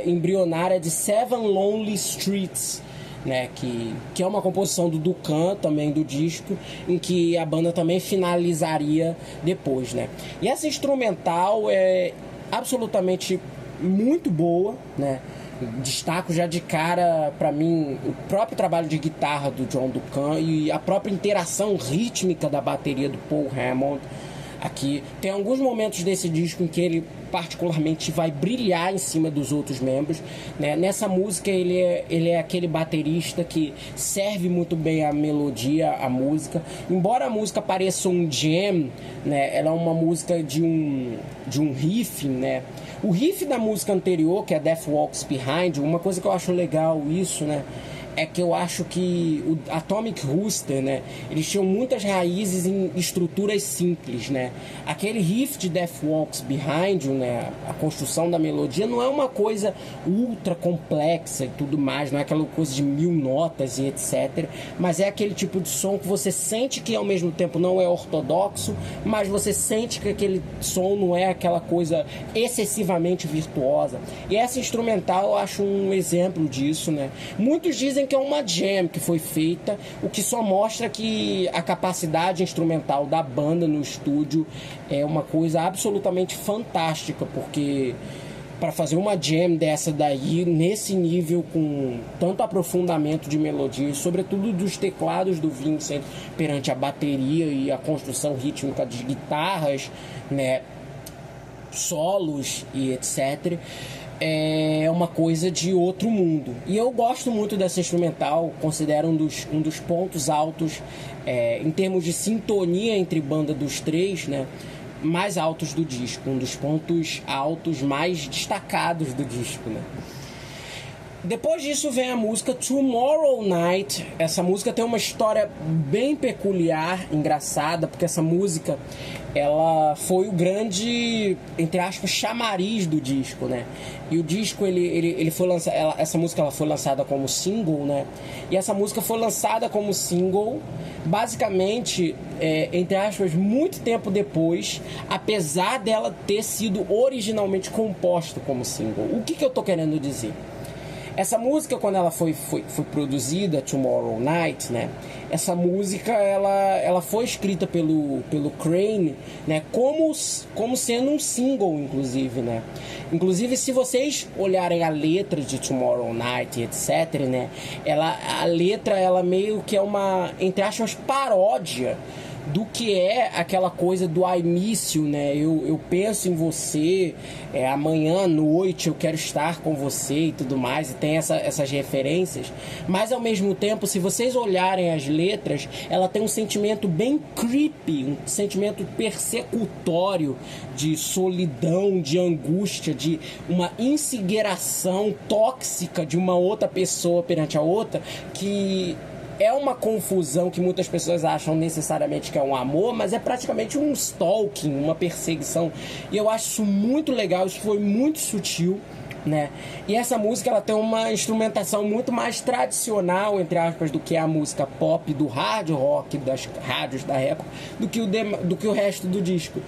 embrionária de Seven Lonely Streets, né? Que é uma composição do Duncan, também do disco, em que a banda também finalizaria depois, né? E essa instrumental é absolutamente muito boa, né? Destaco já de cara, para mim, o próprio trabalho de guitarra do John Duncan e a própria interação rítmica da bateria do Paul Hammond. Aqui tem alguns momentos desse disco em que ele particularmente vai brilhar em cima dos outros membros, né? Nessa música ele é aquele baterista que serve muito bem a melodia, a música. Embora a música pareça um jam, né? Ela é uma música de um riff, né? O riff da música anterior, que é Death Walks Behind, uma coisa que eu acho legal isso, né? É que eu acho que o Atomic Rooster, né? Eles tinham muitas raízes em estruturas simples, né? Aquele riff de Death Walks Behind You, né? A construção da melodia não é uma coisa ultra complexa e tudo mais, não é aquela coisa de 1000 notas e etc. Mas é aquele tipo de som que você sente que ao mesmo tempo não é ortodoxo, mas você sente que aquele som não é aquela coisa excessivamente virtuosa. E essa instrumental eu acho um exemplo disso, né? Muitos dizem que é uma jam que foi feita, o que só mostra que a capacidade instrumental da banda no estúdio é uma coisa absolutamente fantástica, porque para fazer uma jam dessa daí, nesse nível, com tanto aprofundamento de melodia, e sobretudo dos teclados do Vincent perante a bateria e a construção rítmica de guitarras, né, solos e etc., é uma coisa de outro mundo. E eu gosto muito dessa instrumental, considero um dos pontos altos, em termos de sintonia entre banda dos três, né, mais altos do disco, um dos pontos altos mais destacados do disco, né. Depois disso vem a música Tomorrow Night. Essa música tem uma história bem peculiar, engraçada, porque essa música ela foi o grande, entre aspas, chamariz do disco, né? E o disco ele foi lançado, essa música ela foi lançada como single, né? E essa música foi lançada como single, basicamente, entre aspas, muito tempo depois, apesar dela ter sido originalmente composta como single. O que eu tô querendo dizer? Essa música, quando ela foi produzida, Tomorrow Night, né? Essa música, ela foi escrita pelo Crane, né? Como sendo um single, inclusive, né? Inclusive, se vocês olharem a letra de Tomorrow Night, etc., né? A letra, ela meio que é uma, entre aspas, paródia do que é aquela coisa do I miss you, né? Eu penso em você, amanhã à noite eu quero estar com você e tudo mais, e tem essas referências, mas ao mesmo tempo, se vocês olharem as letras, ela tem um sentimento bem creepy, um sentimento persecutório de solidão, de angústia, de uma insignificação tóxica de uma outra pessoa perante a outra, que é uma confusão que muitas pessoas acham necessariamente que é um amor, mas é praticamente um stalking, uma perseguição. E eu acho isso muito legal, isso foi muito sutil, né? E essa música ela tem uma instrumentação muito mais tradicional, entre aspas, do que a música pop, do hard rock, das rádios da época, do que o resto do disco.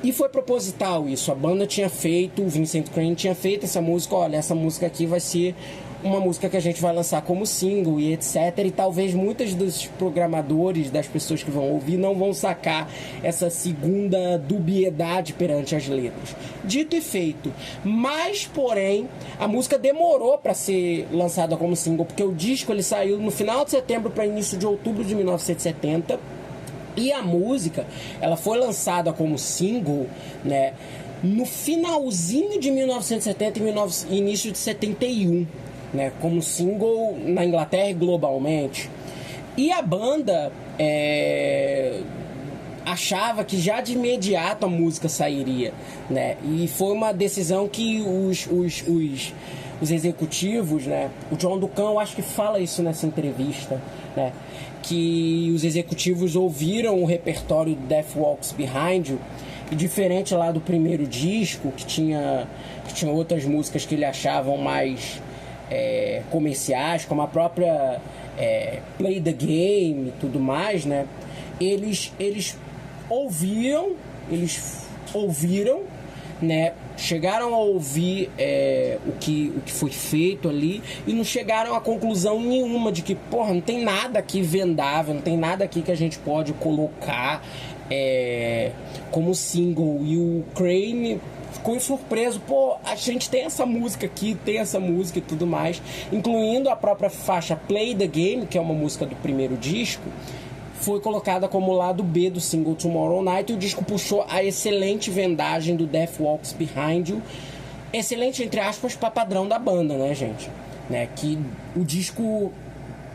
E foi proposital isso, a banda tinha feito, o Vincent Crane tinha feito essa música, olha, essa música aqui vai ser uma música que a gente vai lançar como single e etc. E talvez muitos dos programadores, das pessoas que vão ouvir, não vão sacar essa segunda dubiedade perante as letras. Dito e feito. Mas, porém, a música demorou para ser lançada como single, porque o disco ele saiu no final de setembro para início de outubro de 1970. E a música, ela foi lançada como single, né, no finalzinho de 1970 e início de 71. Né, como single na Inglaterra e globalmente. E a banda achava que já de imediato a música sairia, né? E foi uma decisão que os executivos, né? O John Duncan, eu acho que fala isso nessa entrevista, né? Que os executivos ouviram o repertório do Death Walks Behind You, e diferente lá do primeiro disco, que tinha outras músicas que ele achavam mais comerciais, como a própria Play the Game e tudo mais, né? Eles ouviram, né? Chegaram a ouvir o que foi feito ali e não chegaram a conclusão nenhuma de que, porra, não tem nada aqui vendável, não tem nada aqui que a gente pode colocar como single. E o Crane ficou surpreso, pô, a gente tem essa música aqui, tem essa música e tudo mais, incluindo a própria faixa Play the Game, que é uma música do primeiro disco, foi colocada como lado B do single Tomorrow Night, e o disco puxou a excelente vendagem do Death Walks Behind You, excelente entre aspas para padrão da banda, né, gente? Né, que o disco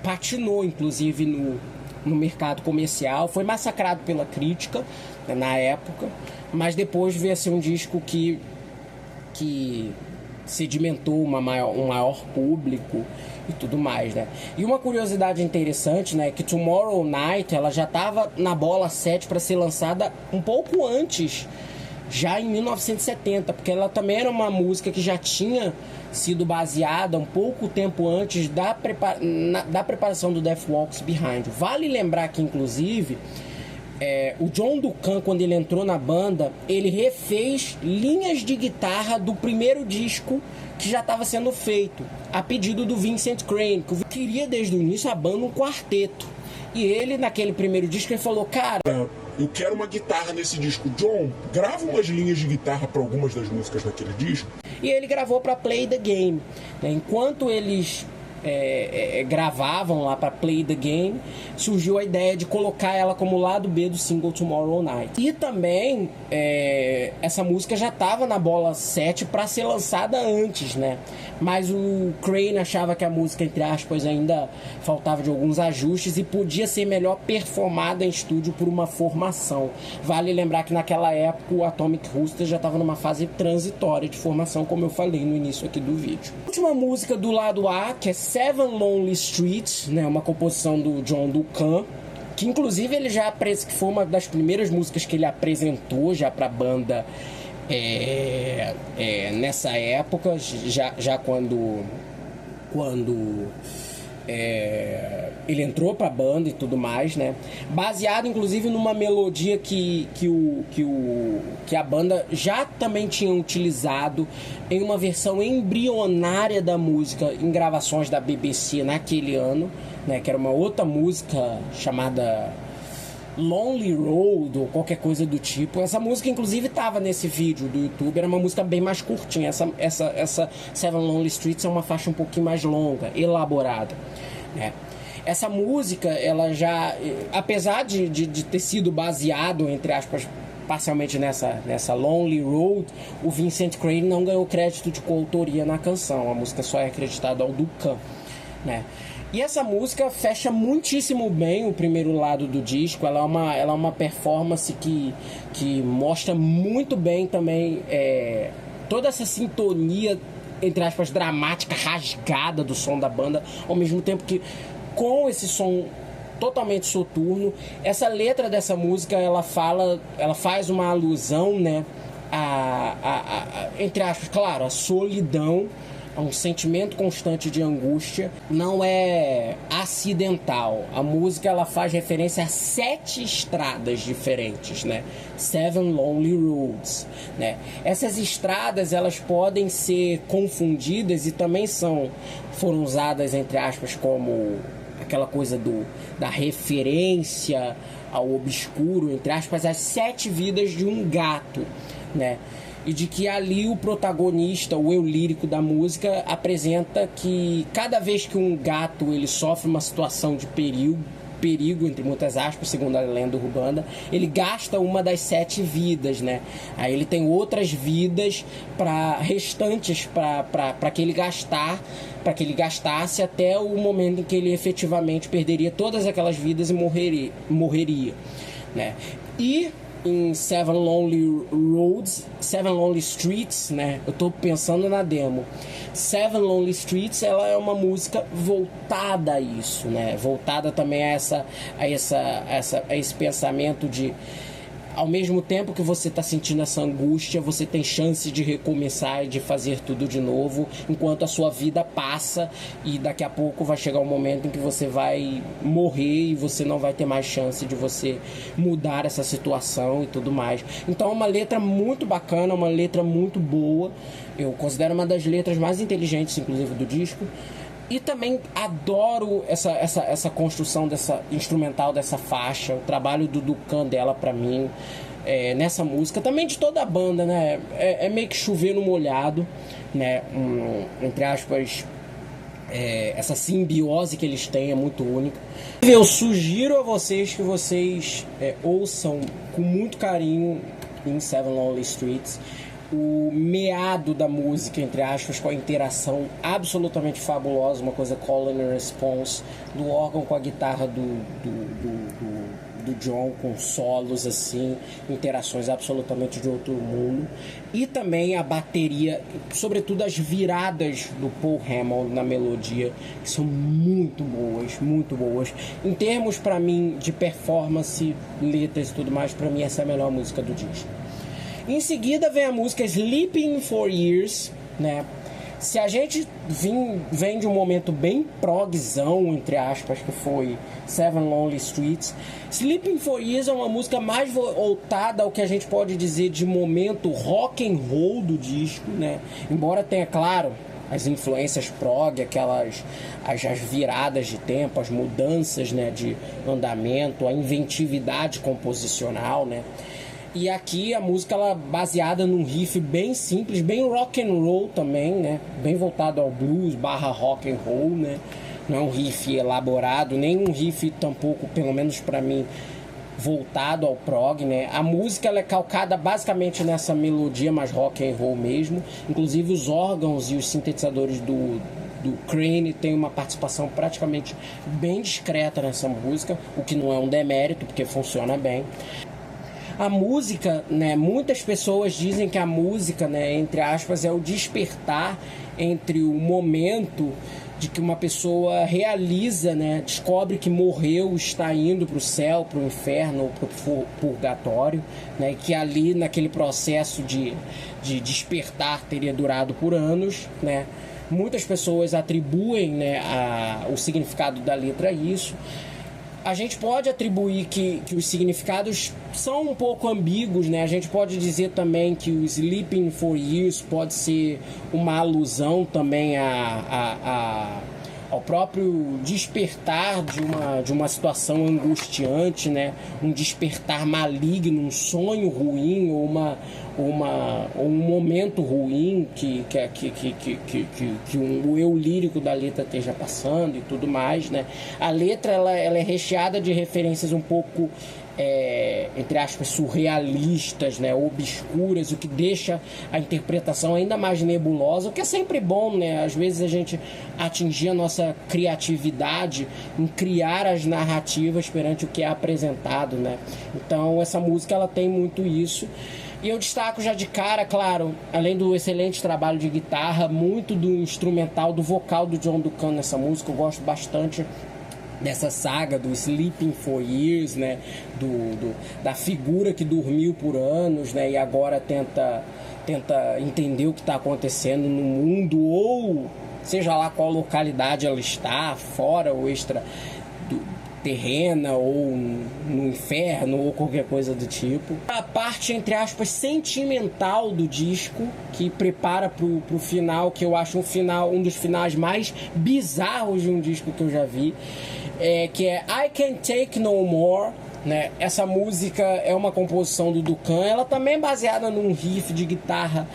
patinou, inclusive, no mercado comercial, foi massacrado pela crítica, né, na época, mas depois veio a ser um disco que sedimentou um maior público e tudo mais, né? E uma curiosidade interessante, né, que Tomorrow Night ela já estava na bola 7 para ser lançada um pouco antes, já em 1970, porque ela também era uma música que já tinha sido baseada um pouco tempo antes da preparação do Death Walks Behind. Vale lembrar que, inclusive, o John Duncan, quando ele entrou na banda, ele refez linhas de guitarra do primeiro disco que já estava sendo feito, a pedido do Vincent Crane, que queria desde o início a banda um quarteto. E ele, naquele primeiro disco, ele falou, cara, eu quero uma guitarra nesse disco. John, grava umas linhas de guitarra para algumas das músicas daquele disco. E ele gravou para Play the Game, né? Enquanto eles gravavam lá para Play the Game, surgiu a ideia de colocar ela como lado B do single Tomorrow Night. E também essa música já estava na bola 7 para ser lançada antes, né? Mas o Crane achava que a música, entre aspas, ainda faltava de alguns ajustes e podia ser melhor performada em estúdio por uma formação. Vale lembrar que naquela época o Atomic Rooster já estava numa fase transitória de formação, como eu falei no início aqui do vídeo. A última música do lado A, que é Seven Lonely Streets, né, uma composição do John Duncan, que inclusive ele já que foi uma das primeiras músicas que ele apresentou já para a banda nessa época, já quando ele entrou pra banda e tudo mais, né? Baseado inclusive numa melodia que a banda já também tinha utilizado em uma versão embrionária da música em gravações da BBC naquele ano, né? Que era uma outra música chamada Lonely Road ou qualquer coisa do tipo. Essa música inclusive estava nesse vídeo do YouTube, era uma música bem mais curtinha. Essa Seven Lonely Streets é uma faixa um pouquinho mais longa, elaborada, né? Essa música, ela já, apesar de ter sido baseado, entre aspas, parcialmente nessa Lonely Road, o Vincent Crane não ganhou crédito de coautoria na canção. A música só é acreditada ao Duncan, né? E essa música fecha muitíssimo bem o primeiro lado do disco. Ela é uma performance que mostra muito bem também toda essa sintonia, entre aspas, dramática, rasgada do som da banda, ao mesmo tempo que com esse som totalmente soturno. Essa letra dessa música, ela faz uma alusão, né, entre aspas, claro, a solidão, a um sentimento constante de angústia. Não é acidental. A música, ela faz referência a 7 estradas diferentes, né? 7 Lonely Roads, né? Essas estradas, elas podem ser confundidas e também foram usadas, entre aspas, como aquela coisa da referência ao obscuro, entre aspas, as 7 vidas de um gato, né? E de que ali o protagonista, o eu lírico da música, apresenta que cada vez que um gato ele sofre uma situação de perigo, entre muitas aspas, segundo a lenda urbana, ele gasta uma das 7 vidas, né? Aí ele tem outras vidas restantes para que ele gastasse até o momento em que ele efetivamente perderia todas aquelas vidas e morreria, né? E em Seven Lonely Streets, né? Eu tô pensando na demo. Seven Lonely Streets, ela é uma música voltada a isso, né? Voltada também a esse pensamento de, ao mesmo tempo que você está sentindo essa angústia, você tem chance de recomeçar e de fazer tudo de novo, enquanto a sua vida passa e daqui a pouco vai chegar um momento em que você vai morrer e você não vai ter mais chance de você mudar essa situação e tudo mais. Então é uma letra muito bacana, uma letra muito boa. Eu considero uma das letras mais inteligentes, inclusive, do disco. E também adoro essa construção dessa instrumental dessa faixa, o trabalho do Duncan dela pra mim, nessa música, também de toda a banda, né? É meio que chover no molhado, né? Entre aspas, essa simbiose que eles têm é muito única. Eu sugiro a vocês que vocês ouçam com muito carinho em Seven Lonely Streets. O meado da música, entre aspas, com a interação absolutamente fabulosa, uma coisa call and response, do órgão com a guitarra do John, com solos assim, interações absolutamente de outro mundo, e também a bateria, sobretudo as viradas do Paul Hammond na melodia, que são muito boas. Em termos, para mim, de performance, letras e tudo mais, para mim essa é a melhor música do disco. Em seguida vem a música Sleeping for Years, né? Se a gente vem de um momento bem progzão, entre aspas, que foi Seven Lonely Streets, Sleeping for Years é uma música mais voltada ao que a gente pode dizer de momento rock and roll do disco, né? Embora tenha, claro, as influências prog, as viradas de tempo, as mudanças, né, de andamento, a inventividade composicional, né? E aqui a música ela baseada num riff bem simples, bem rock and roll também, né? Bem voltado ao blues / rock and roll, né? Não é um riff elaborado, nem um riff tampouco, pelo menos para mim, voltado ao prog, né? A música ela é calcada basicamente nessa melodia mais rock and roll mesmo. Inclusive os órgãos e os sintetizadores do Crane tem uma participação praticamente bem discreta nessa música, o que não é um demérito, porque funciona bem. A música, né, muitas pessoas dizem que a música, né, entre aspas, é o despertar entre o momento de que uma pessoa realiza, né, descobre que morreu, está indo para o céu, para o inferno ou para o purgatório, né, e que ali naquele processo de despertar teria durado por anos, né. Muitas pessoas atribuem, né, o significado da letra a isso. A gente pode atribuir que os significados são um pouco ambíguos, né? A gente pode dizer também que o Sleeping for Years pode ser uma alusão também ao próprio despertar de uma situação angustiante, né? Um despertar maligno, um sonho ruim ou um momento ruim que o eu lírico da letra esteja passando e tudo mais, né? A letra ela é recheada de referências um pouco entre aspas surrealistas, né, obscuras, o que deixa a interpretação ainda mais nebulosa, o que é sempre bom, né? Às vezes a gente atingir a nossa criatividade em criar as narrativas perante o que é apresentado, né? Então essa música ela tem muito isso. E eu destaco já de cara, claro, além do excelente trabalho de guitarra, muito do instrumental, do vocal do John Duncan nessa música. Eu gosto bastante dessa saga do Sleeping for Years, né? Da figura que dormiu por anos, né? E agora tenta entender o que está acontecendo no mundo, ou seja lá qual localidade ela está, fora ou extra terrena, ou no inferno, ou qualquer coisa do tipo. A parte, entre aspas, sentimental do disco, que prepara pro final, que eu acho um dos finais mais bizarros de um disco que eu já vi, que é I Can't Take No More, né? Essa música é uma composição do Duncan, ela também é baseada num riff de guitarra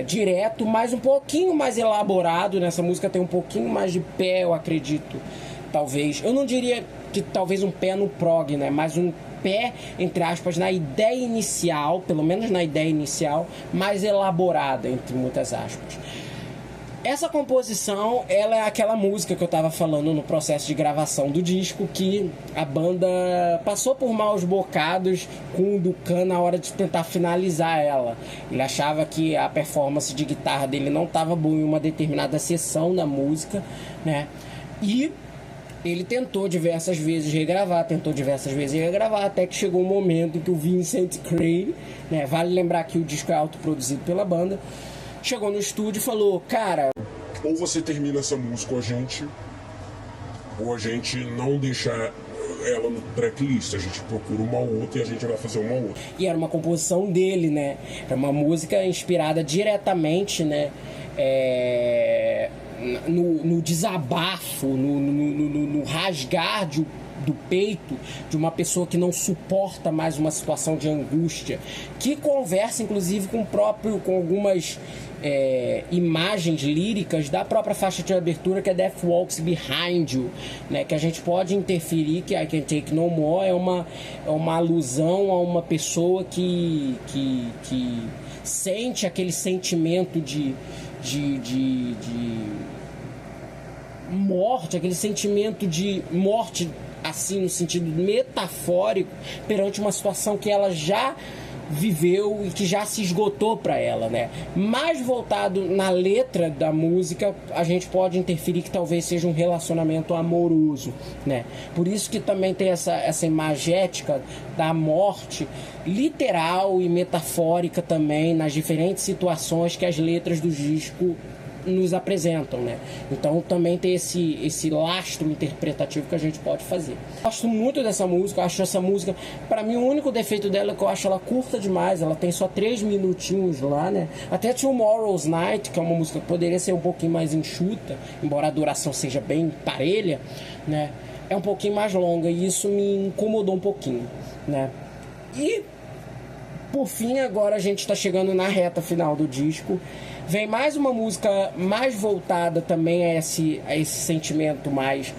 direto, mas um pouquinho mais elaborado. Nessa música tem um pouquinho mais de pé, eu acredito. Talvez, eu não diria que talvez um pé no prog, né? Mas um pé, entre aspas, na ideia inicial, pelo menos na ideia inicial, mais elaborada, entre muitas aspas. Essa composição, ela é aquela música que eu estava falando no processo de gravação do disco, que a banda passou por maus bocados com o Duncan na hora de tentar finalizar ela. Ele achava que a performance de guitarra dele não estava boa em uma determinada seção da música, né? E ele tentou diversas vezes regravar, até que chegou um momento que o Vincent Crane, né, vale lembrar que o disco é autoproduzido pela banda, chegou no estúdio e falou: cara, ou você termina essa música com a gente, ou a gente não deixa ela no tracklist, a gente procura uma outra e a gente vai fazer uma outra. E era uma composição dele, né? Era uma música inspirada diretamente, né? No desabafo, no rasgar do peito de uma pessoa que não suporta mais uma situação de angústia, que conversa inclusive com algumas imagens líricas da própria faixa de abertura, que é Death Walks Behind You, né? Que a gente pode interferir que I Can't Take No More é uma alusão a uma pessoa que sente aquele sentimento de morte, aquele sentimento de morte, assim, no sentido metafórico, perante uma situação que ela já viveu e que já se esgotou para ela, né? Mais voltado na letra da música, a gente pode interferir que talvez seja um relacionamento amoroso, né? Por isso que também tem essa imagética da morte literal e metafórica também nas diferentes situações que as letras do disco nos apresentam, né? Então também tem esse lastro interpretativo que a gente pode fazer. Gosto muito dessa música, eu acho essa música, para mim o único defeito dela é que eu acho ela curta demais, ela tem só 3 minutinhos lá, né? Até Tomorrow's Night, que é uma música que poderia ser um pouquinho mais enxuta, embora a duração seja bem parelha, né? É um pouquinho mais longa e isso me incomodou um pouquinho, né? E por fim, agora a gente está chegando na reta final do disco. Vem mais uma música mais voltada também a esse sentimento mais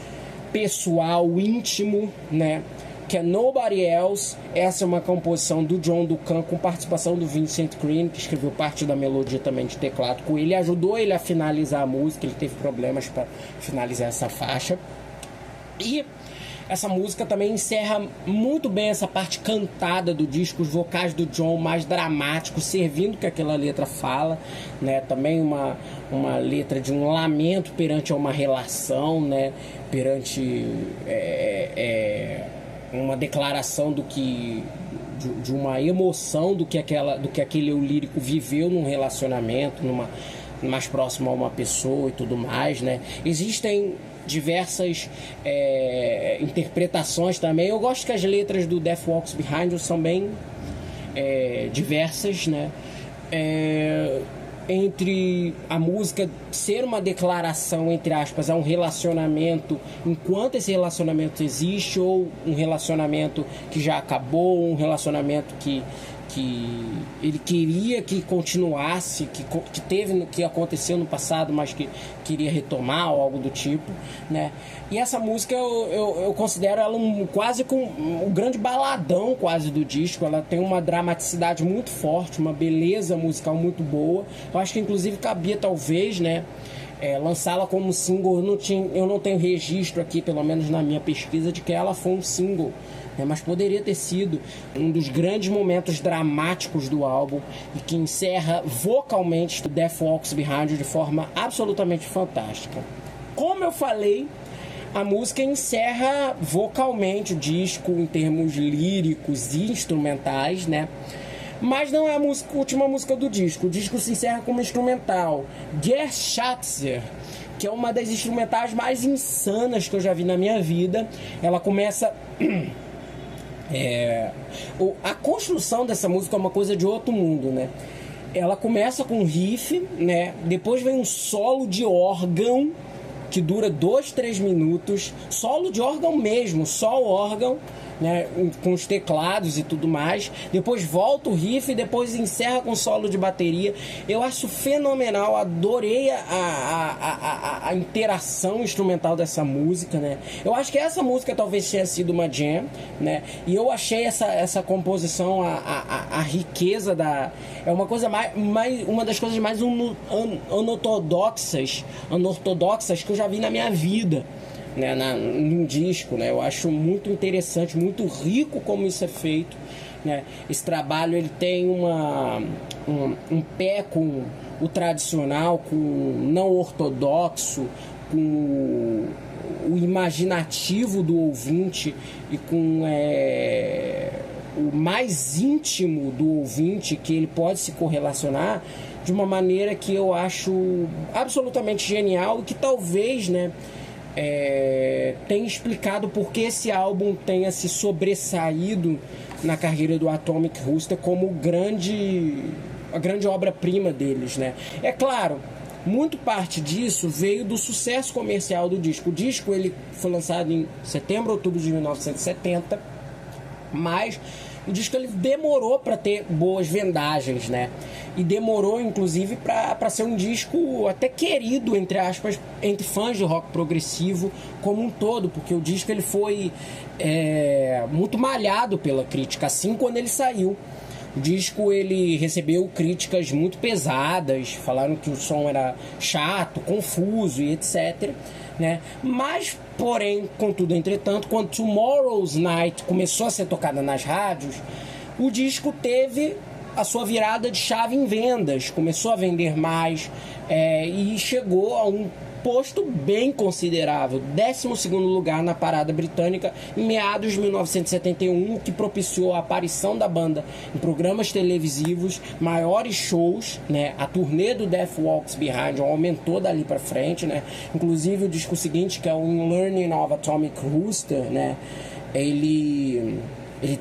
pessoal, íntimo, né? Que é Nobody Else. Essa é uma composição do John Duncan com participação do Vincent Green, que escreveu parte da melodia também de teclado com ele. Ajudou ele a finalizar a música, ele teve problemas para finalizar essa faixa. E essa música também encerra muito bem essa parte cantada do disco, os vocais do John mais dramáticos, servindo o que aquela letra fala, né? Também uma letra de um lamento perante uma relação, né? Perante uma declaração do que de uma emoção do que aquele eu lírico viveu num relacionamento, mais próximo a uma pessoa e tudo mais, né? Existem diversas interpretações também. Eu gosto que as letras do Death Walks Behind Us são bem diversas, né? Entre a música ser uma declaração, entre aspas, a um relacionamento enquanto esse relacionamento existe, ou um relacionamento que já acabou, um relacionamento que ele queria que continuasse, que aconteceu no passado, mas que queria retomar, ou algo do tipo, né? E essa música eu considero ela quase com um grande baladão quase do disco. Ela tem uma dramaticidade muito forte, uma beleza musical muito boa. Eu acho que inclusive cabia talvez, né, lançá-la como single. Eu não tenho registro aqui, pelo menos na minha pesquisa, de que ela foi um single, mas poderia ter sido um dos grandes momentos dramáticos do álbum e que encerra vocalmente Death Walks Behind You de forma absolutamente fantástica. Como eu falei, a música encerra vocalmente o disco em termos líricos e instrumentais, né? Mas não é a última música do disco. O disco se encerra como instrumental. Geschatzer, que é uma das instrumentais mais insanas que eu já vi na minha vida. Ela começa... A construção dessa música é uma coisa de outro mundo, né? Ela começa com um riff, né? Depois vem um solo de órgão que dura 2-3 minutos, solo de órgão mesmo, só o órgão, né, com os teclados e tudo mais. Depois volta o riff e depois encerra com solo de bateria. Eu acho fenomenal, adorei a interação instrumental dessa música, né? Eu acho que essa música talvez tenha sido uma jam, né? E eu achei essa composição, a riqueza é uma coisa uma das coisas mais anortodoxas que eu já vi na minha vida, né, num disco, né? Eu acho muito interessante, muito rico como isso é feito, né? Esse trabalho ele tem um pé com o tradicional, com o não ortodoxo, com o imaginativo do ouvinte e com o mais íntimo do ouvinte, que ele pode se correlacionar de uma maneira que eu acho absolutamente genial e que talvez, né, tenha explicado por que esse álbum tenha se sobressaído na carreira do Atomic Rooster como a grande obra-prima deles, né? É claro, muito parte disso veio do sucesso comercial do disco. O disco ele foi lançado em setembro, outubro de 1970, mas o disco ele demorou para ter boas vendagens, né? E demorou, inclusive, para ser um disco até querido, entre aspas, entre fãs de rock progressivo como um todo, porque o disco ele foi muito malhado pela crítica, assim quando ele saiu. O disco ele recebeu críticas muito pesadas, falaram que o som era chato, confuso e etc, né? Mas, porém, contudo, entretanto, quando Tomorrow's Night começou a ser tocada nas rádios, o disco teve a sua virada de chave em vendas, começou a vender mais e chegou a um posto bem considerável, 12º lugar na parada britânica em meados de 1971, o que propiciou a aparição da banda em programas televisivos, maiores shows, né? A turnê do Death Walks Behind aumentou dali para frente, né? Inclusive o disco seguinte, que é o In Learning of Atomic Rooster, né? Ele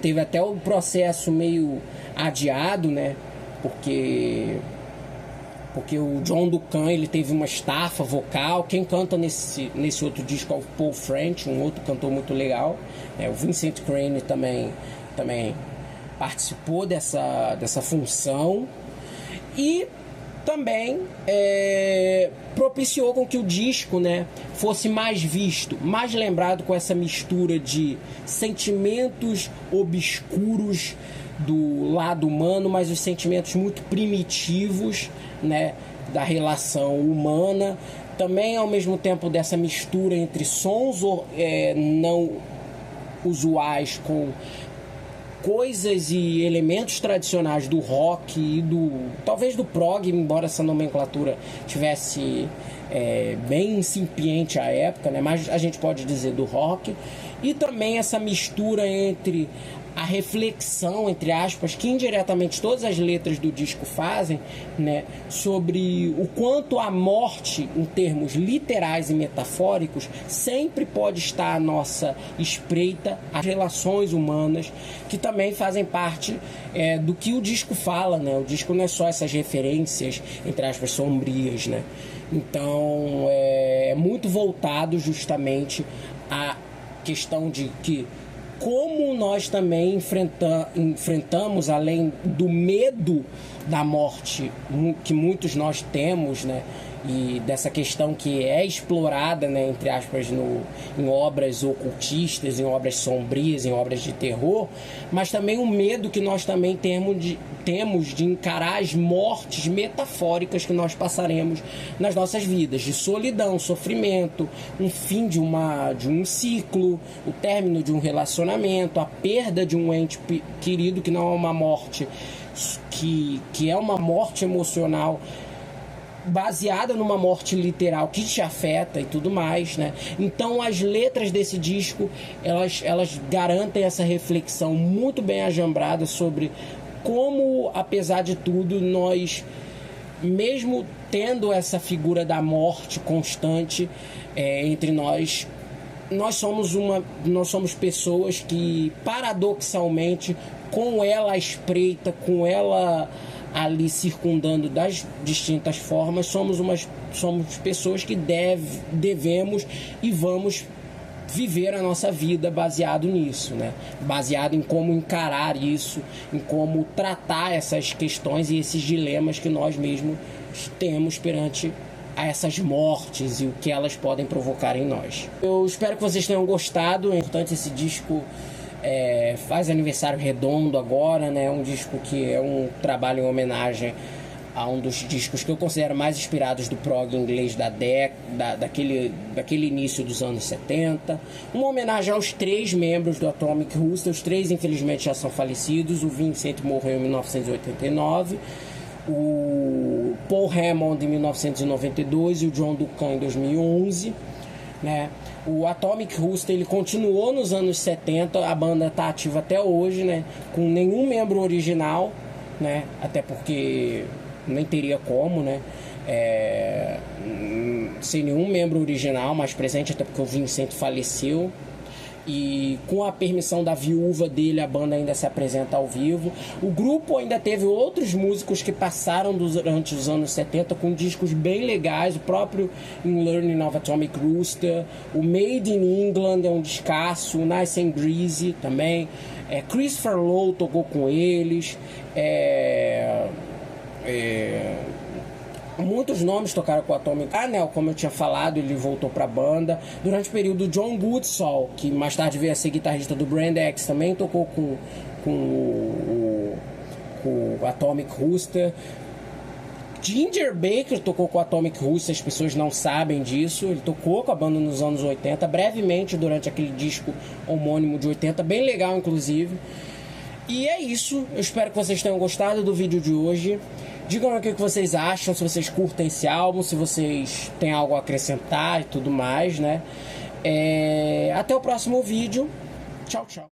teve até o processo meio adiado, né? Porque o John Duncan ele teve uma estafa vocal. Quem canta nesse outro disco é o Paul French, um outro cantor muito legal. O Vincent Crane também participou dessa função e também propiciou com que o disco, né, fosse mais visto, mais lembrado, com essa mistura de sentimentos obscuros do lado humano, mas os sentimentos muito primitivos, né, da relação humana. Também, ao mesmo tempo, dessa mistura entre sons não usuais com coisas e elementos tradicionais do rock e talvez do prog, embora essa nomenclatura tivesse bem incipiente à época, né? Mas a gente pode dizer do rock. E também essa mistura entre a reflexão, entre aspas, que indiretamente todas as letras do disco fazem, né, sobre o quanto a morte, em termos literais e metafóricos, sempre pode estar à nossa espreita, as relações humanas, que também fazem parte do que o disco fala, né? O disco não é só essas referências, entre aspas, sombrias, né? Então, é muito voltado justamente à questão de que como nós também enfrentamos, além do medo da morte que muitos nós temos, né, e dessa questão que é explorada, né, entre aspas, em obras ocultistas, em obras sombrias, em obras de terror, mas também o medo que nós também temos de encarar as mortes metafóricas que nós passaremos nas nossas vidas, de solidão, sofrimento, um fim de um ciclo, o término de um relacionamento, a perda de um ente querido, que não é uma morte, que é uma morte emocional baseada numa morte literal que te afeta e tudo mais, né? Então as letras desse disco, elas garantem essa reflexão muito bem ajambrada sobre como, apesar de tudo, nós, mesmo tendo essa figura da morte constante entre nós somos pessoas que, paradoxalmente, com ela à espreita, com ela ali circundando das distintas formas, somos pessoas que devemos e vamos viver a nossa vida baseado nisso, né? Baseado em como encarar isso, em como tratar essas questões e esses dilemas que nós mesmos temos perante a essas mortes e o que elas podem provocar em nós. Eu espero que vocês tenham gostado. É importante, esse disco faz aniversário redondo agora, né? Um disco que é um trabalho em homenagem a um dos discos que eu considero mais inspirados do prog inglês daquele início dos anos 70. Uma homenagem aos 3 membros do Atomic Rooster. Os 3, infelizmente, já são falecidos. O Vincent morreu em 1989, o Paul Hammond em 1992 e o John Duncan em 2011, né? O Atomic Rooster, ele continuou nos anos 70, a banda está ativa até hoje, né? Com nenhum membro original, né? Até porque nem teria como, né? Sem nenhum membro original mais presente, até porque o Vincent faleceu. E com a permissão da viúva dele, a banda ainda se apresenta ao vivo. O grupo ainda teve outros músicos que passaram durante os anos 70 com discos bem legais. O próprio In Learning of Atomic Rooster, o Made in England é um descasso, o Nice and Greasy também. Christopher Lowe tocou com eles. Muitos nomes tocaram com o Atomic. Nel, como eu tinha falado, ele voltou para a banda. Durante o período, John Goodsall, que mais tarde veio a ser guitarrista do Brand X, também tocou com o Atomic Rooster. Ginger Baker tocou com o Atomic Rooster, as pessoas não sabem disso. Ele tocou com a banda nos anos 80, brevemente durante aquele disco homônimo de 80, bem legal inclusive. E é isso, eu espero que vocês tenham gostado do vídeo de hoje. Digam o que vocês acham, se vocês curtem esse álbum, se vocês têm algo a acrescentar e tudo mais, né? Até o próximo vídeo. Tchau, tchau.